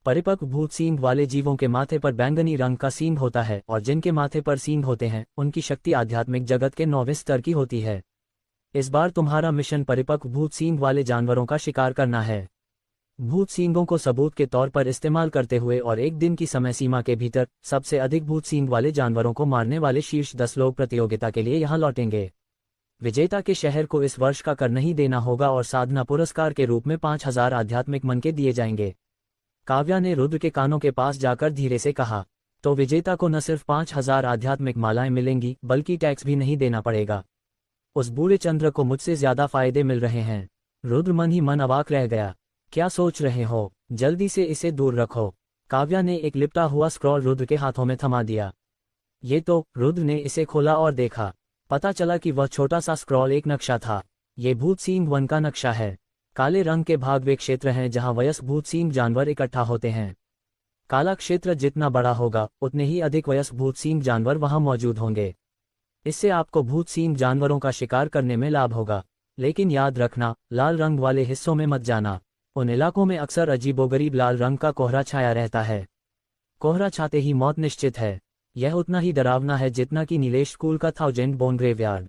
परिपक्व भूत सींग वाले जीवों के माथे पर बैंगनी रंग का सींग होता है और जिनके माथे पर सींग होते हैं उनकी शक्ति आध्यात्मिक जगत के 9वें स्तर की होती है। इस बार तुम्हारा मिशन परिपक्व भूत सींग वाले जानवरों का शिकार करना है। भूत सींगों को सबूत के तौर पर इस्तेमाल करते हुए और एक दिन की समय सीमा के भीतर सबसे अधिक भूत सींग वाले जानवरों को मारने वाले शीर्ष 10 लोग प्रतियोगिता के लिए यहाँ लौटेंगे। विजेता के शहर को इस वर्ष का कर नहीं देना होगा और साधना पुरस्कार के रूप में 5000 आध्यात्मिक मन के दिए जाएंगे। काव्या ने रुद्र के कानों के पास जाकर धीरे से कहा, तो विजेता को न सिर्फ 5000 आध्यात्मिक मालाएं मिलेंगी बल्कि टैक्स भी नहीं देना पड़ेगा। उस बूढ़े चंद्र को मुझसे ज्यादा फायदे मिल रहे हैं। रुद्र मन ही मन अवाक रह गया। क्या सोच रहे हो? जल्दी से इसे दूर रखो। काव्या ने एक लिपटा हुआ स्क्रॉल रुद्र के हाथों में थमा दिया। ये तो, रुद्र ने इसे खोला और देखा। पता चला कि वह छोटा सा स्क्रॉल एक नक्शा था। ये भूत सींग वन का नक्शा है। काले रंग के भाग वे क्षेत्र हैं जहां वयस्क भूत सींग जानवर इकट्ठा होते हैं। काला क्षेत्र जितना बड़ा होगा उतने ही अधिक वयस्क भूत सींग जानवर वहां मौजूद होंगे। इससे आपको भूत सींग जानवरों का शिकार करने में लाभ होगा। लेकिन याद रखना, लाल रंग वाले हिस्सों में मत जाना। उन इलाकों में अक्सर अजीबोगरीब लाल रंग का कोहरा छाया रहता है। कोहरा छाते ही मौत निश्चित है। यह उतना ही डरावना है जितना कि नीलेश स्कूल का थाउजेंड बोन ग्रेवयार्ड।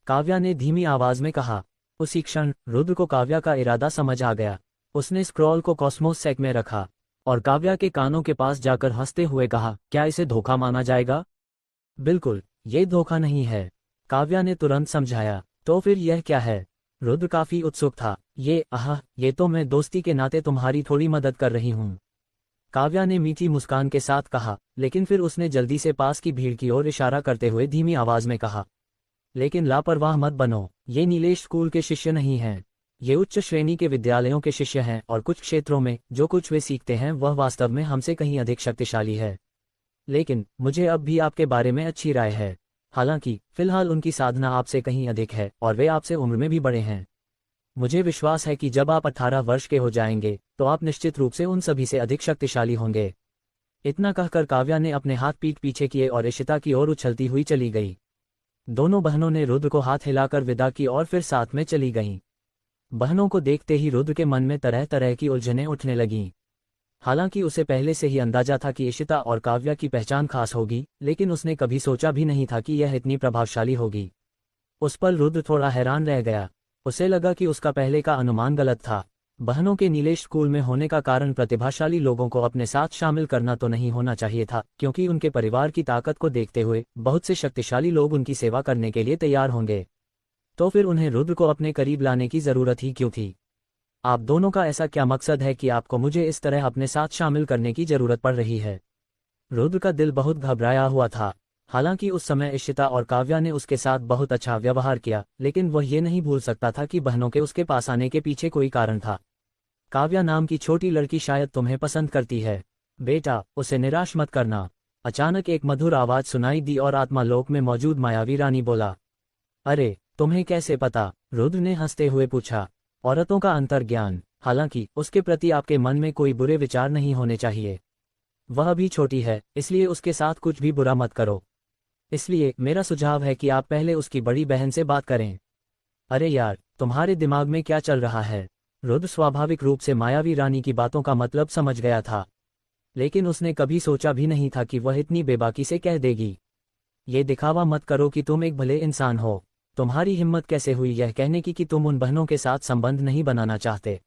काव्या ने धीमी आवाज में कहा। उसी क्षण रुद्र को काव्या का इरादा समझ आ गया। उसने स्क्रॉल को कॉस्मोस सेक में रखा और काव्या के कानों के पास जाकर हंसते हुए कहा, क्या इसे धोखा माना जाएगा? बिल्कुल, ये धोखा नहीं है, काव्या ने तुरंत समझाया। तो फिर यह क्या है? रुद्र काफी उत्सुक था। ये तो मैं दोस्ती के नाते तुम्हारी थोड़ी मदद कर रही हूँ, काव्या ने मीठी मुस्कान के साथ कहा, लेकिन फिर उसने जल्दी से पास की भीड़ की ओर इशारा करते हुए धीमी आवाज में कहा, लेकिन लापरवाह मत बनो, ये नीलेश स्कूल के शिष्य नहीं हैं। ये उच्च श्रेणी के विद्यालयों के शिष्य हैं और कुछ क्षेत्रों में जो कुछ वे सीखते हैं वह वास्तव में हमसे कहीं अधिक शक्तिशाली है। लेकिन मुझे अब भी आपके बारे में अच्छी राय है। हालांकि फिलहाल उनकी साधना आपसे कहीं अधिक है और वे आपसे उम्र में भी बड़े हैं। मुझे विश्वास है कि जब आप 18 वर्ष के हो जाएंगे तो आप निश्चित रूप से उन सभी से अधिक शक्तिशाली होंगे। इतना कहकर काव्या ने अपने हाथ पीठ पीछे किए और इशिता की ओर उछलती हुई चली गई। दोनों बहनों ने रुद्र को हाथ हिलाकर विदा की और फिर साथ में चली गईं। बहनों को देखते ही रुद्र के मन में तरह तरह की उलझनें उठने लगीं। हालांकि उसे पहले से ही अंदाजा था कि इशिता और काव्या की पहचान खास होगी, लेकिन उसने कभी सोचा भी नहीं था कि यह इतनी प्रभावशाली होगी। उस पर रुद्र थोड़ा हैरान रह गया। उसे लगा कि उसका पहले का अनुमान गलत था। बहनों के नीलेश स्कूल में होने का कारण प्रतिभाशाली लोगों को अपने साथ शामिल करना तो नहीं होना चाहिए था, क्योंकि उनके परिवार की ताकत को देखते हुए बहुत से शक्तिशाली लोग उनकी सेवा करने के लिए तैयार होंगे। तो फिर उन्हें रुद्र को अपने करीब लाने की जरूरत ही क्यों थी? आप दोनों का ऐसा क्या मकसद है कि आपको मुझे इस तरह अपने साथ शामिल करने की जरूरत पड़ रही है? रुद्र का दिल बहुत घबराया हुआ था। हालांकि उस समय इशिता और काव्या ने उसके साथ बहुत अच्छा व्यवहार किया, लेकिन वह ये नहीं भूल सकता था कि बहनों के उसके पास आने के पीछे कोई कारण था। काव्या नाम की छोटी लड़की शायद तुम्हें पसंद करती है। बेटा, उसे निराश मत करना। अचानक एक मधुर आवाज सुनाई दी और आत्मालोक में मौजूद मायावी रानी बोला। अरे, तुम्हें कैसे पता? रुद्र ने हंसते हुए पूछा। औरतों का अंतर्ज्ञान। हालांकि उसके प्रति आपके मन में कोई बुरे विचार नहीं होने चाहिए। वह भी छोटी है, इसलिए उसके साथ कुछ भी बुरा मत करो। इसलिए मेरा सुझाव है कि आप पहले उसकी बड़ी बहन से बात करें। अरे यार, तुम्हारे दिमाग में क्या चल रहा है? रुद्र स्वाभाविक रूप से मायावी रानी की बातों का मतलब समझ गया था, लेकिन उसने कभी सोचा भी नहीं था कि वह इतनी बेबाकी से कह देगी। ये दिखावा मत करो कि तुम एक भले इंसान हो। तुम्हारी हिम्मत कैसे हुई यह कहने की कि तुम उन बहनों के साथ संबंध नहीं बनाना चाहते?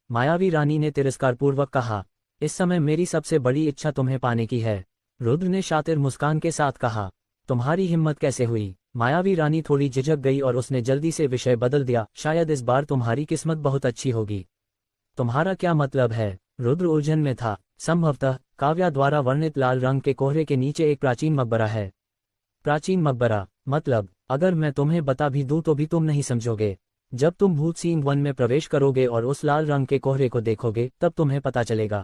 मायावी रानी ने तिरस्कारपूर्वक कहा। इस समय मेरी सबसे बड़ी इच्छा तुम्हें पाने की है, रुद्र ने शातिर मुस्कान के साथ कहा। तुम्हारी हिम्मत कैसे हुई? मायावी रानी थोड़ी झिझक गई और उसने जल्दी से विषय बदल दिया। शायद इस बार तुम्हारी किस्मत बहुत अच्छी होगी। तुम्हारा क्या मतलब है? रुद्र उलझन में था। संभवतः काव्या द्वारा वर्णित लाल रंग के कोहरे के नीचे एक प्राचीन मकबरा है। प्राचीन मकबरा? मतलब, अगर मैं तुम्हें बता भी दूं तो भी तुम नहीं समझोगे। जब तुम भूत सिंह वन में प्रवेश करोगे और उस लाल रंग के कोहरे को देखोगे तब तुम्हें पता चलेगा।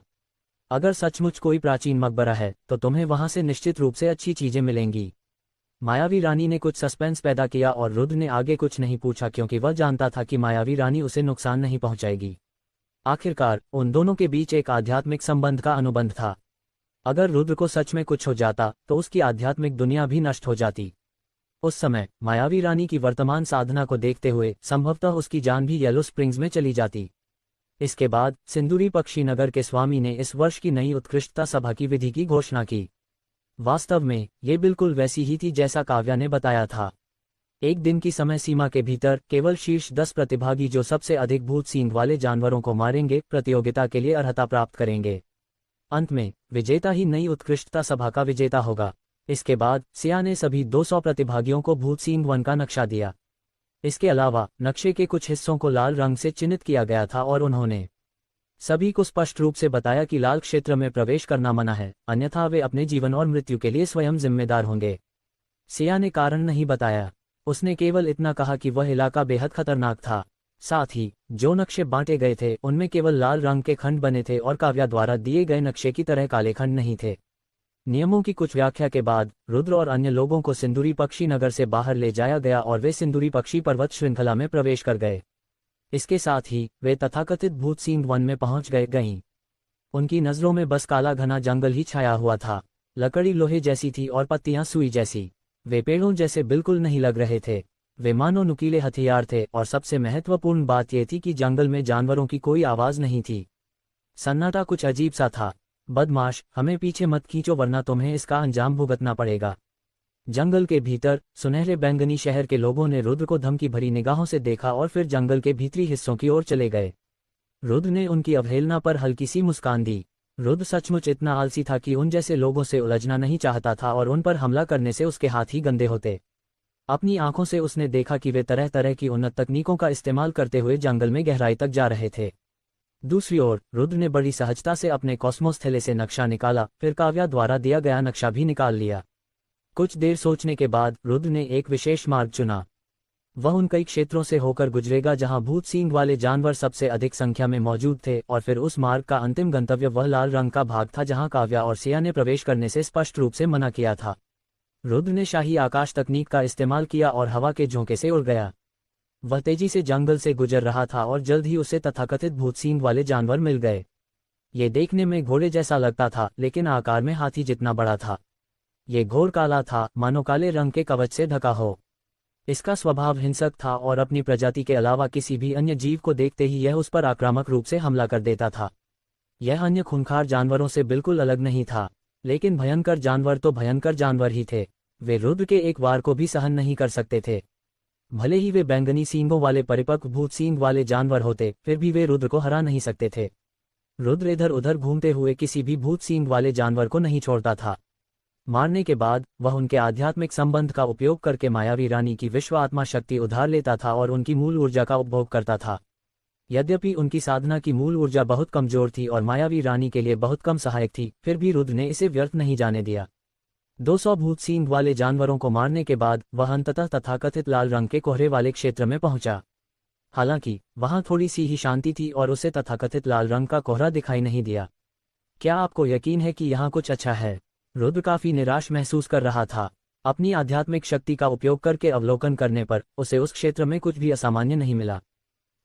अगर सचमुच कोई प्राचीन मकबरा है तो तुम्हें वहां से निश्चित रूप से अच्छी चीजें मिलेंगी। मायावी रानी ने कुछ सस्पेंस पैदा किया और रुद्र ने आगे कुछ नहीं पूछा, क्योंकि वह जानता था कि मायावी रानी उसे नुकसान नहीं पहुंचाएगी। आखिरकार उन दोनों के बीच एक आध्यात्मिक संबंध का अनुबंध था। अगर रुद्र को सच में कुछ हो जाता तो उसकी आध्यात्मिक दुनिया भी नष्ट हो जाती। उस समय मायावी रानी की वर्तमान साधना को देखते हुए संभवतः उसकी जान भी येलो स्प्रिंग्स में चली जाती। इसके बाद सिंदूरी पक्षी नगर के स्वामी ने इस वर्ष की नई उत्कृष्टता सभा की विधि की घोषणा की। वास्तव में ये बिल्कुल वैसी ही थी जैसा काव्या ने बताया था। एक दिन की समय सीमा के भीतर केवल शीर्ष 10 प्रतिभागी जो सबसे अधिक भूत सींग वाले जानवरों को मारेंगे प्रतियोगिता के लिए अर्हता प्राप्त करेंगे। अंत में विजेता ही नई उत्कृष्टता सभा का विजेता होगा। इसके बाद सिया ने सभी 200 प्रतिभागियों को भूत सिंह वन का नक्शा दिया। इसके अलावा नक्शे के कुछ हिस्सों को लाल रंग से चिन्हित किया गया था और उन्होंने सभी को स्पष्ट रूप से बताया कि लाल क्षेत्र में प्रवेश करना मना है, अन्यथा वे अपने जीवन और मृत्यु के लिए स्वयं जिम्मेदार होंगे। सिया ने कारण नहीं बताया। उसने केवल इतना कहा कि वह इलाका बेहद खतरनाक था। साथ ही जो नक्शे बांटे गए थे उनमें केवल लाल रंग के खंड बने थे और काव्या द्वारा दिए गए नक्शे की तरह काले खंड नहीं थे। नियमों की कुछ व्याख्या के बाद रुद्र और अन्य लोगों को सिंदूरी पक्षी नगर से बाहर ले जाया गया और वे सिंदूरी पक्षी पर्वत श्रृंखला में प्रवेश कर गए। इसके साथ ही वे तथाकथित भूत सिंह वन में पहुंच गईं। उनकी नजरों में बस काला घना जंगल ही छाया हुआ था। लकड़ी लोहे जैसी थी और पत्तियां सुई जैसी। वे पेड़ों जैसे बिल्कुल नहीं लग रहे थे। वे मानो नुकीले हथियार थे और सबसे महत्वपूर्ण बात यह थी कि जंगल में जानवरों की कोई आवाज नहीं थी। सन्नाटा कुछ अजीब सा था। बदमाश, हमें पीछे मत खींचो वरना तुम्हें इसका अंजाम भुगतना पड़ेगा। जंगल के भीतर सुनहरे बैंगनी शहर के लोगों ने रुद्र को धमकी भरी निगाहों से देखा और फिर जंगल के भीतरी हिस्सों की ओर चले गए। रुद्र ने उनकी अवहेलना पर हल्की सी मुस्कान दी। रुद्र सचमुच इतना आलसी था कि उन जैसे लोगों से उलझना नहीं चाहता था और उन पर हमला करने से उसके हाथ ही गंदे होते। अपनी आंखों से उसने देखा कि वे तरह तरह की उन्नत तकनीकों का इस्तेमाल करते हुए जंगल में गहराई तक जा रहे थे। दूसरी ओर रुद्र ने बड़ी सहजता से अपने कॉस्मोस थैले से नक्शा निकाला, फिर काव्या द्वारा दिया गया नक्शा भी निकाल लिया। कुछ देर सोचने के बाद रुद्र ने एक विशेष मार्ग चुना। वह उन कई क्षेत्रों से होकर गुजरेगा जहां भूत सींग वाले जानवर सबसे अधिक संख्या में मौजूद थे, और फिर उस मार्ग का अंतिम गंतव्य वह लाल रंग का भाग था जहां काव्या और सिया ने प्रवेश करने से स्पष्ट रूप से मना किया था। रुद्र ने शाही आकाश तकनीक का इस्तेमाल किया और हवा के झोंके से उड़ गया। वह तेजी से जंगल से गुजर रहा था और जल्द ही उसे तथाकथित भूत सींग वाले जानवर मिल गए। ये देखने में घोड़े जैसा लगता था, लेकिन आकार में हाथी जितना बड़ा था। ये घोर काला था, मानो काले रंग के कवच से ढका हो। इसका स्वभाव हिंसक था और अपनी प्रजाति के अलावा किसी भी अन्य जीव को देखते ही यह उस पर आक्रामक रूप से हमला कर देता था। यह अन्य खूंखार जानवरों से बिल्कुल अलग नहीं था, लेकिन भयंकर जानवर तो भयंकर जानवर ही थे। वे रुद्र के एक वार को भी सहन नहीं कर सकते थे। भले ही वे बैंगनी सींगों वाले परिपक्व भूत सींग वाले जानवर होते, फिर भी वे रुद्र को हरा नहीं सकते थे। रुद्र इधर उधर घूमते हुए किसी भी भूत सींग वाले जानवर को नहीं छोड़ता था। मारने के बाद वह उनके आध्यात्मिक संबंध का उपयोग करके मायावी रानी की विश्व आत्मा शक्ति उधार लेता था और उनकी मूल ऊर्जा का उपभोग करता था। यद्यपि उनकी साधना की मूल ऊर्जा बहुत कमजोर थी और मायावी रानी के लिए बहुत कम सहायक थी, फिर भी रुद्र ने इसे व्यर्थ नहीं जाने दिया। 200 भूत सींग वाले जानवरों को मारने के बाद वह अंततः तथाकथित लाल रंग के कोहरे वाले क्षेत्र में पहुंचा। हालांकि वहां थोड़ी सी ही शांति थी और उसे तथाकथित लाल रंग का कोहरा दिखाई नहीं दिया। क्या आपको यकीन है कि यहाँ कुछ अच्छा है? रुद्र काफी निराश महसूस कर रहा था। अपनी आध्यात्मिक शक्ति का उपयोग करके अवलोकन करने पर उसे उस क्षेत्र में कुछ भी असामान्य नहीं मिला।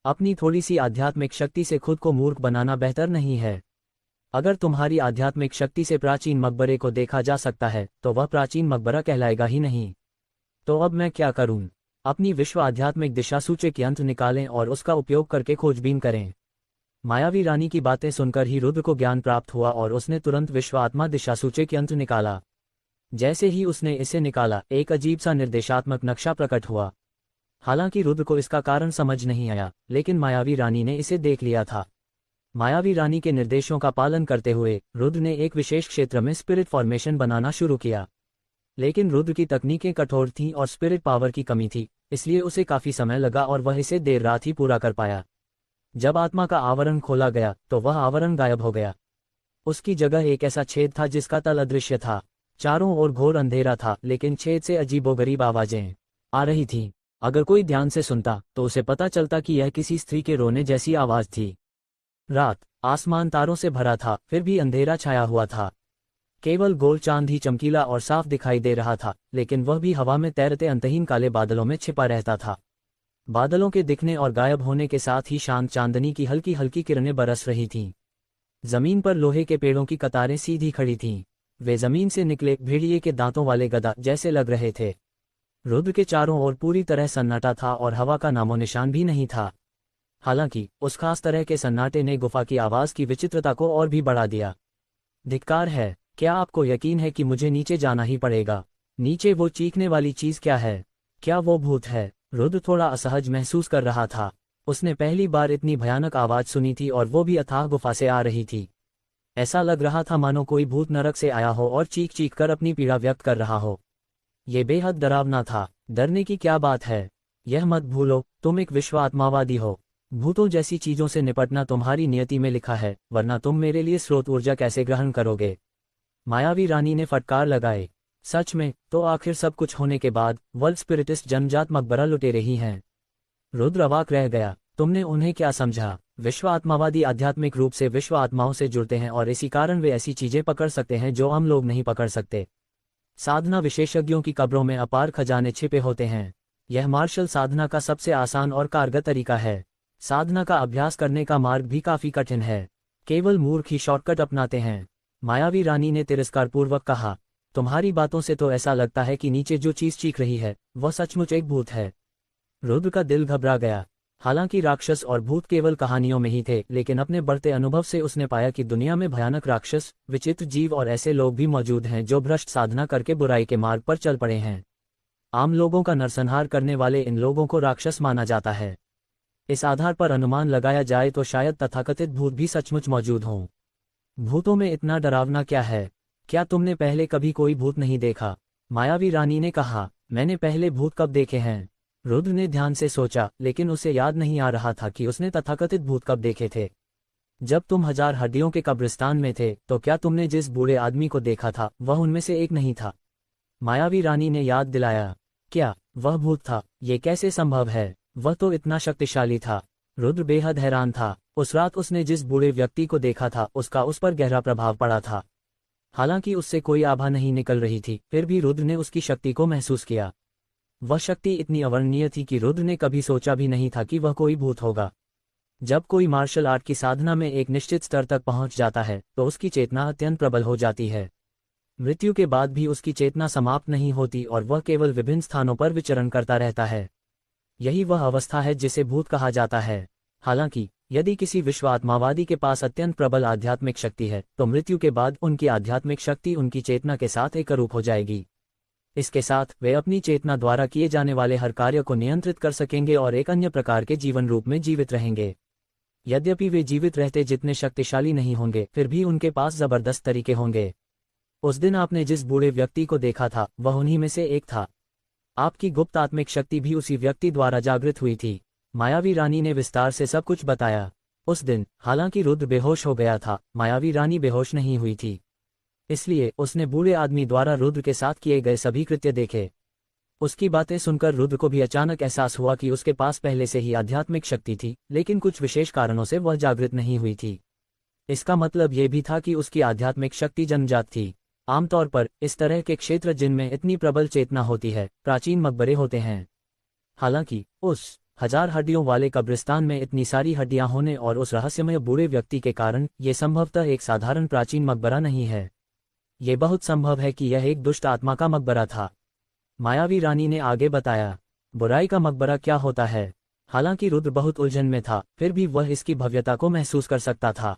अपनी थोड़ी सी आध्यात्मिक शक्ति से खुद को मूर्ख बनाना बेहतर नहीं है। अगर तुम्हारी आध्यात्मिक शक्ति से प्राचीन मकबरे को देखा जा सकता है, तो वह प्राचीन मकबरा कहलाएगा ही नहीं। तो अब मैं क्या करूं? अपनी विश्व आध्यात्मिक दिशा सूचक यंत्र निकालें और उसका उपयोग करके खोजबीन करें। मायावी रानी की बातें सुनकर ही रुद्र को ज्ञान प्राप्त हुआ और उसने तुरंत विश्व आत्मा दिशा सूचक यंत्र निकाला। जैसे ही उसने इसे निकाला, एक अजीब सा निर्देशात्मक नक्शा प्रकट हुआ। हालांकि रुद्र को इसका कारण समझ नहीं आया, लेकिन मायावी रानी ने इसे देख लिया था। मायावी रानी के निर्देशों का पालन करते हुए रुद्र ने एक विशेष क्षेत्र में स्पिरिट फॉर्मेशन बनाना शुरू किया। लेकिन रुद्र की तकनीकें कठोर थीं और स्पिरिट पावर की कमी थी, इसलिए उसे काफी समय लगा और वह इसे देर रात ही पूरा कर पाया। जब आत्मा का आवरण खोला गया तो वह आवरण गायब हो गया। उसकी जगह एक ऐसा छेद था जिसका तल अदृश्य था। चारों ओर घोर अंधेरा था, लेकिन छेद से अजीबोगरीब आवाजें आ रही थीं। अगर कोई ध्यान से सुनता तो उसे पता चलता कि यह किसी स्त्री के रोने जैसी आवाज थी। रात, आसमान तारों से भरा था, फिर भी अंधेरा छाया हुआ था। केवल गोल चांद ही चमकीला और साफ दिखाई दे रहा था, लेकिन वह भी हवा में तैरते अंतहीन काले बादलों में छिपा रहता था। बादलों के दिखने और गायब होने के साथ ही शांत चांदनी की हल्की हल्की किरणें बरस रही थीं। जमीन पर लोहे के पेड़ों की कतारें सीधी खड़ी थीं। वे जमीन से निकले भेड़िए के दांतों वाले गधा जैसे लग रहे थे। रुद्र के चारों ओर पूरी तरह सन्नाटा था और हवा का नामो निशान भी नहीं था। हालांकि उस खास तरह के सन्नाटे ने गुफा की आवाज की विचित्रता को और भी बढ़ा दिया। धिक्कार है, क्या आपको यकीन है कि मुझे नीचे जाना ही पड़ेगा? नीचे वो चीखने वाली चीज क्या है? क्या वो भूत है? रुद्र थोड़ा असहज महसूस कर रहा था। उसने पहली बार इतनी भयानक आवाज सुनी थी और वो भी अथाह गुफा से आ रही थी। ऐसा लग रहा था मानो कोई भूत नरक से आया हो और चीख चीख कर अपनी पीड़ा व्यक्त कर रहा हो। ये बेहद डरावना था। डरने की क्या बात है? यह मत भूलो, तुम एक विश्व आत्मावादी हो। भूतों जैसी चीजों से निपटना तुम्हारी नियति में लिखा है, वरना तुम मेरे लिए स्रोत ऊर्जा कैसे ग्रहण करोगे? मायावी रानी ने फटकार लगाए। सच में, तो आखिर सब कुछ होने के बाद वर्ल्ड स्पिरिटिस्ट जनजात मकबरा लुटे रही हैं। रुद्र अवाक रह गया। तुमने उन्हें क्या समझा? विश्व आत्मावादी आध्यात्मिक रूप से विश्व आत्माओं से जुड़ते हैं और इसी कारण वे ऐसी चीजें पकड़ सकते हैं जो हम लोग नहीं पकड़ सकते। साधना विशेषज्ञों की कब्रों में अपार खजाने छिपे होते हैं। यह मार्शल साधना का सबसे आसान और कारगर तरीका है। साधना का अभ्यास करने का मार्ग भी काफी कठिन है। केवल मूर्ख ही शॉर्टकट अपनाते हैं। मायावी रानी ने तिरस्कारपूर्वक कहा, तुम्हारी बातों से तो ऐसा लगता है कि नीचे जो चीज चीख रही है वह सचमुच एक भूत है। रुद्र का दिल घबरा गया। हालांकि राक्षस और भूत केवल कहानियों में ही थे, लेकिन अपने बढ़ते अनुभव से उसने पाया कि दुनिया में भयानक राक्षस, विचित्र जीव और ऐसे लोग भी मौजूद हैं जो भ्रष्ट साधना करके बुराई के मार्ग पर चल पड़े हैं। आम लोगों का नरसंहार करने वाले इन लोगों को राक्षस माना जाता है। इस आधार पर अनुमान लगाया जाए तो शायद तथाकथित भूत भी सचमुच मौजूद हों। भूतों में इतना डरावना क्या है? क्या तुमने पहले कभी कोई भूत नहीं देखा? मायावी रानी ने कहा। मैंने पहले भूत कब देखे हैं? रुद्र ने ध्यान से सोचा, लेकिन उसे याद नहीं आ रहा था कि उसने तथाकथित भूत कब देखे थे। जब तुम 1000 हड्डियों के कब्रिस्तान में थे तो क्या तुमने जिस बूढ़े आदमी को देखा था वह उनमें से एक नहीं था? मायावी रानी ने याद दिलाया। क्या वह भूत था? ये कैसे संभव है? वह तो इतना शक्तिशाली था। रुद्र बेहद हैरान था। उस रात उसने जिस बूढ़े व्यक्ति को देखा था उसका उस पर गहरा प्रभाव पड़ा था। हालांकि उससे कोई आभा नहीं निकल रही थी, फिर भी रुद्र ने उसकी शक्ति को महसूस किया। वह शक्ति इतनी अवर्णनीय थी कि रुद्र ने कभी सोचा भी नहीं था कि वह कोई भूत होगा। जब कोई मार्शल आर्ट की साधना में एक निश्चित स्तर तक पहुंच जाता है तो उसकी चेतना अत्यंत प्रबल हो जाती है। मृत्यु के बाद भी उसकी चेतना समाप्त नहीं होती और वह केवल विभिन्न स्थानों पर विचरण करता रहता है। यही वह अवस्था है जिसे भूत कहा जाता है। हालांकि यदि किसी विश्व आत्मावादी के पास अत्यंत प्रबल आध्यात्मिक शक्ति है तो मृत्यु के बाद उनकी आध्यात्मिक शक्ति उनकी चेतना के साथ एकरूप हो जाएगी। इसके साथ वे अपनी चेतना द्वारा किए जाने वाले हर कार्य को नियंत्रित कर सकेंगे और एक अन्य प्रकार के जीवन रूप में जीवित रहेंगे। यद्यपि वे जीवित रहते जितने शक्तिशाली नहीं होंगे, फिर भी उनके पास जबरदस्त तरीके होंगे। उस दिन आपने जिस बूढ़े व्यक्ति को देखा था वह उन्हीं में से एक था। आपकी गुप्त आत्मिक शक्ति भी उसी व्यक्ति द्वारा जागृत हुई थी। मायावी रानी ने विस्तार से सब कुछ बताया। उस दिन हालांकि रुद्र बेहोश हो गया था, मायावी रानी बेहोश नहीं हुई थी। इसलिए उसने बूढ़े आदमी द्वारा रुद्र के साथ किए गए सभी कृत्य देखे। उसकी बातें सुनकर रुद्र को भी अचानक एहसास हुआ कि उसके पास पहले से ही आध्यात्मिक शक्ति थी, लेकिन कुछ विशेष कारणों से वह जागृत नहीं हुई थी। इसका मतलब ये भी था कि उसकी आध्यात्मिक शक्ति जन्मजात थी। आमतौर पर इस तरह के क्षेत्र जिनमें इतनी प्रबल चेतना होती है प्राचीन मकबरे होते हैं। हालांकि उस 1000 हड्डियों वाले कब्रिस्तान में इतनी सारी हड्डियां होने और उस रहस्यमय बूढ़े व्यक्ति के कारण ये संभवतः एक साधारण प्राचीन मकबरा नहीं है। ये बहुत संभव है कि यह एक दुष्ट आत्मा का मकबरा था। मायावी रानी ने आगे बताया। बुराई का मकबरा क्या होता है? हालांकि रुद्र बहुत उलझन में था, फिर भी वह इसकी भव्यता को महसूस कर सकता था।